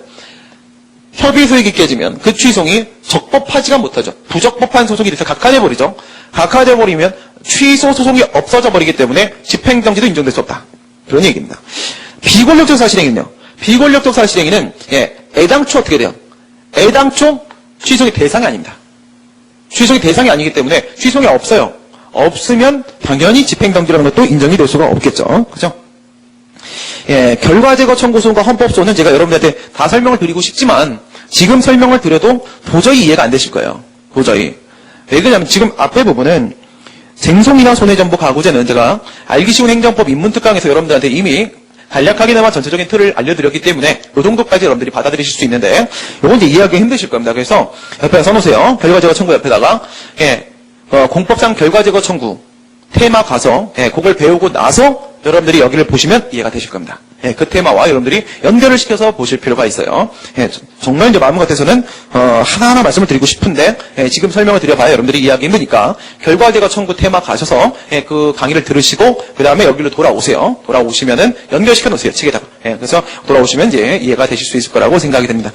협의 소익이 깨지면 그 취송이 적법하지가 못하죠. 부적법한 소송이 돼서 각하돼버리죠. 각하돼버리면 취소 소송이 없어져 버리기 때문에 집행정지도 인정될 수 없다. 그런 얘기입니다. 비권력적 사실행위는요. 비권력적 사실행위는 애당초 어떻게 돼요? 애당초 취송의 대상이 아닙니다. 취송의 대상이 아니기 때문에 취송이 없어요. 없으면 당연히 집행정지라는 것도 인정이 될 수가 없겠죠. 그죠? 결과제거 청구소송과 헌법소는 제가 여러분들한테 다 설명을 드리고 싶지만 지금 설명을 드려도 도저히 이해가 안 되실 거예요. 도저히. 왜 그러냐면 지금 앞에 부분은 쟁송이나 손해정보 가구제는 제가 알기 쉬운 행정법 입문특강에서 여러분들한테 이미 간략하게나마 전체적인 틀을 알려드렸기 때문에 이 정도까지 여러분들이 받아들이실 수 있는데 이건 이제 이해하기 힘드실 겁니다. 그래서 옆에 써놓으세요. 결과제거 청구 옆에다가 공법상 결과제거 청구 테마 가서 그걸 배우고 나서 여러분들이 여기를 보시면 이해가 되실 겁니다. 그 테마와 여러분들이 연결을 시켜서 보실 필요가 있어요. 정말 이제 마음 같아서는 하나하나 말씀을 드리고 싶은데 지금 설명을 드려봐야 여러분들이 이해하기 힘드니까 결과제거 청구 테마 가셔서 그 강의를 들으시고 그 다음에 여기로 돌아오세요. 돌아오시면은 연결시켜 놓으세요. 책에다가. 그래서 돌아오시면 이제 이해가 되실 수 있을 거라고 생각이 됩니다.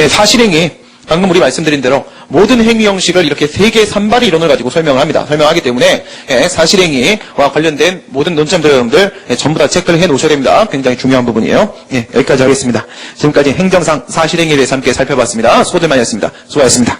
사실행위 방금 우리 말씀드린 대로 모든 행위 형식을 이렇게 3개의 산발의 이론을 가지고 설명을 합니다. 설명하기 때문에 사실행위와 관련된 모든 논점들 여러분들 전부 다 체크를 해 놓으셔야 됩니다. 굉장히 중요한 부분이에요. 여기까지 하겠습니다. 지금까지 행정상 사실행위에 대해서 함께 살펴봤습니다. 수고들 많이 했습니다. 수고하셨습니다.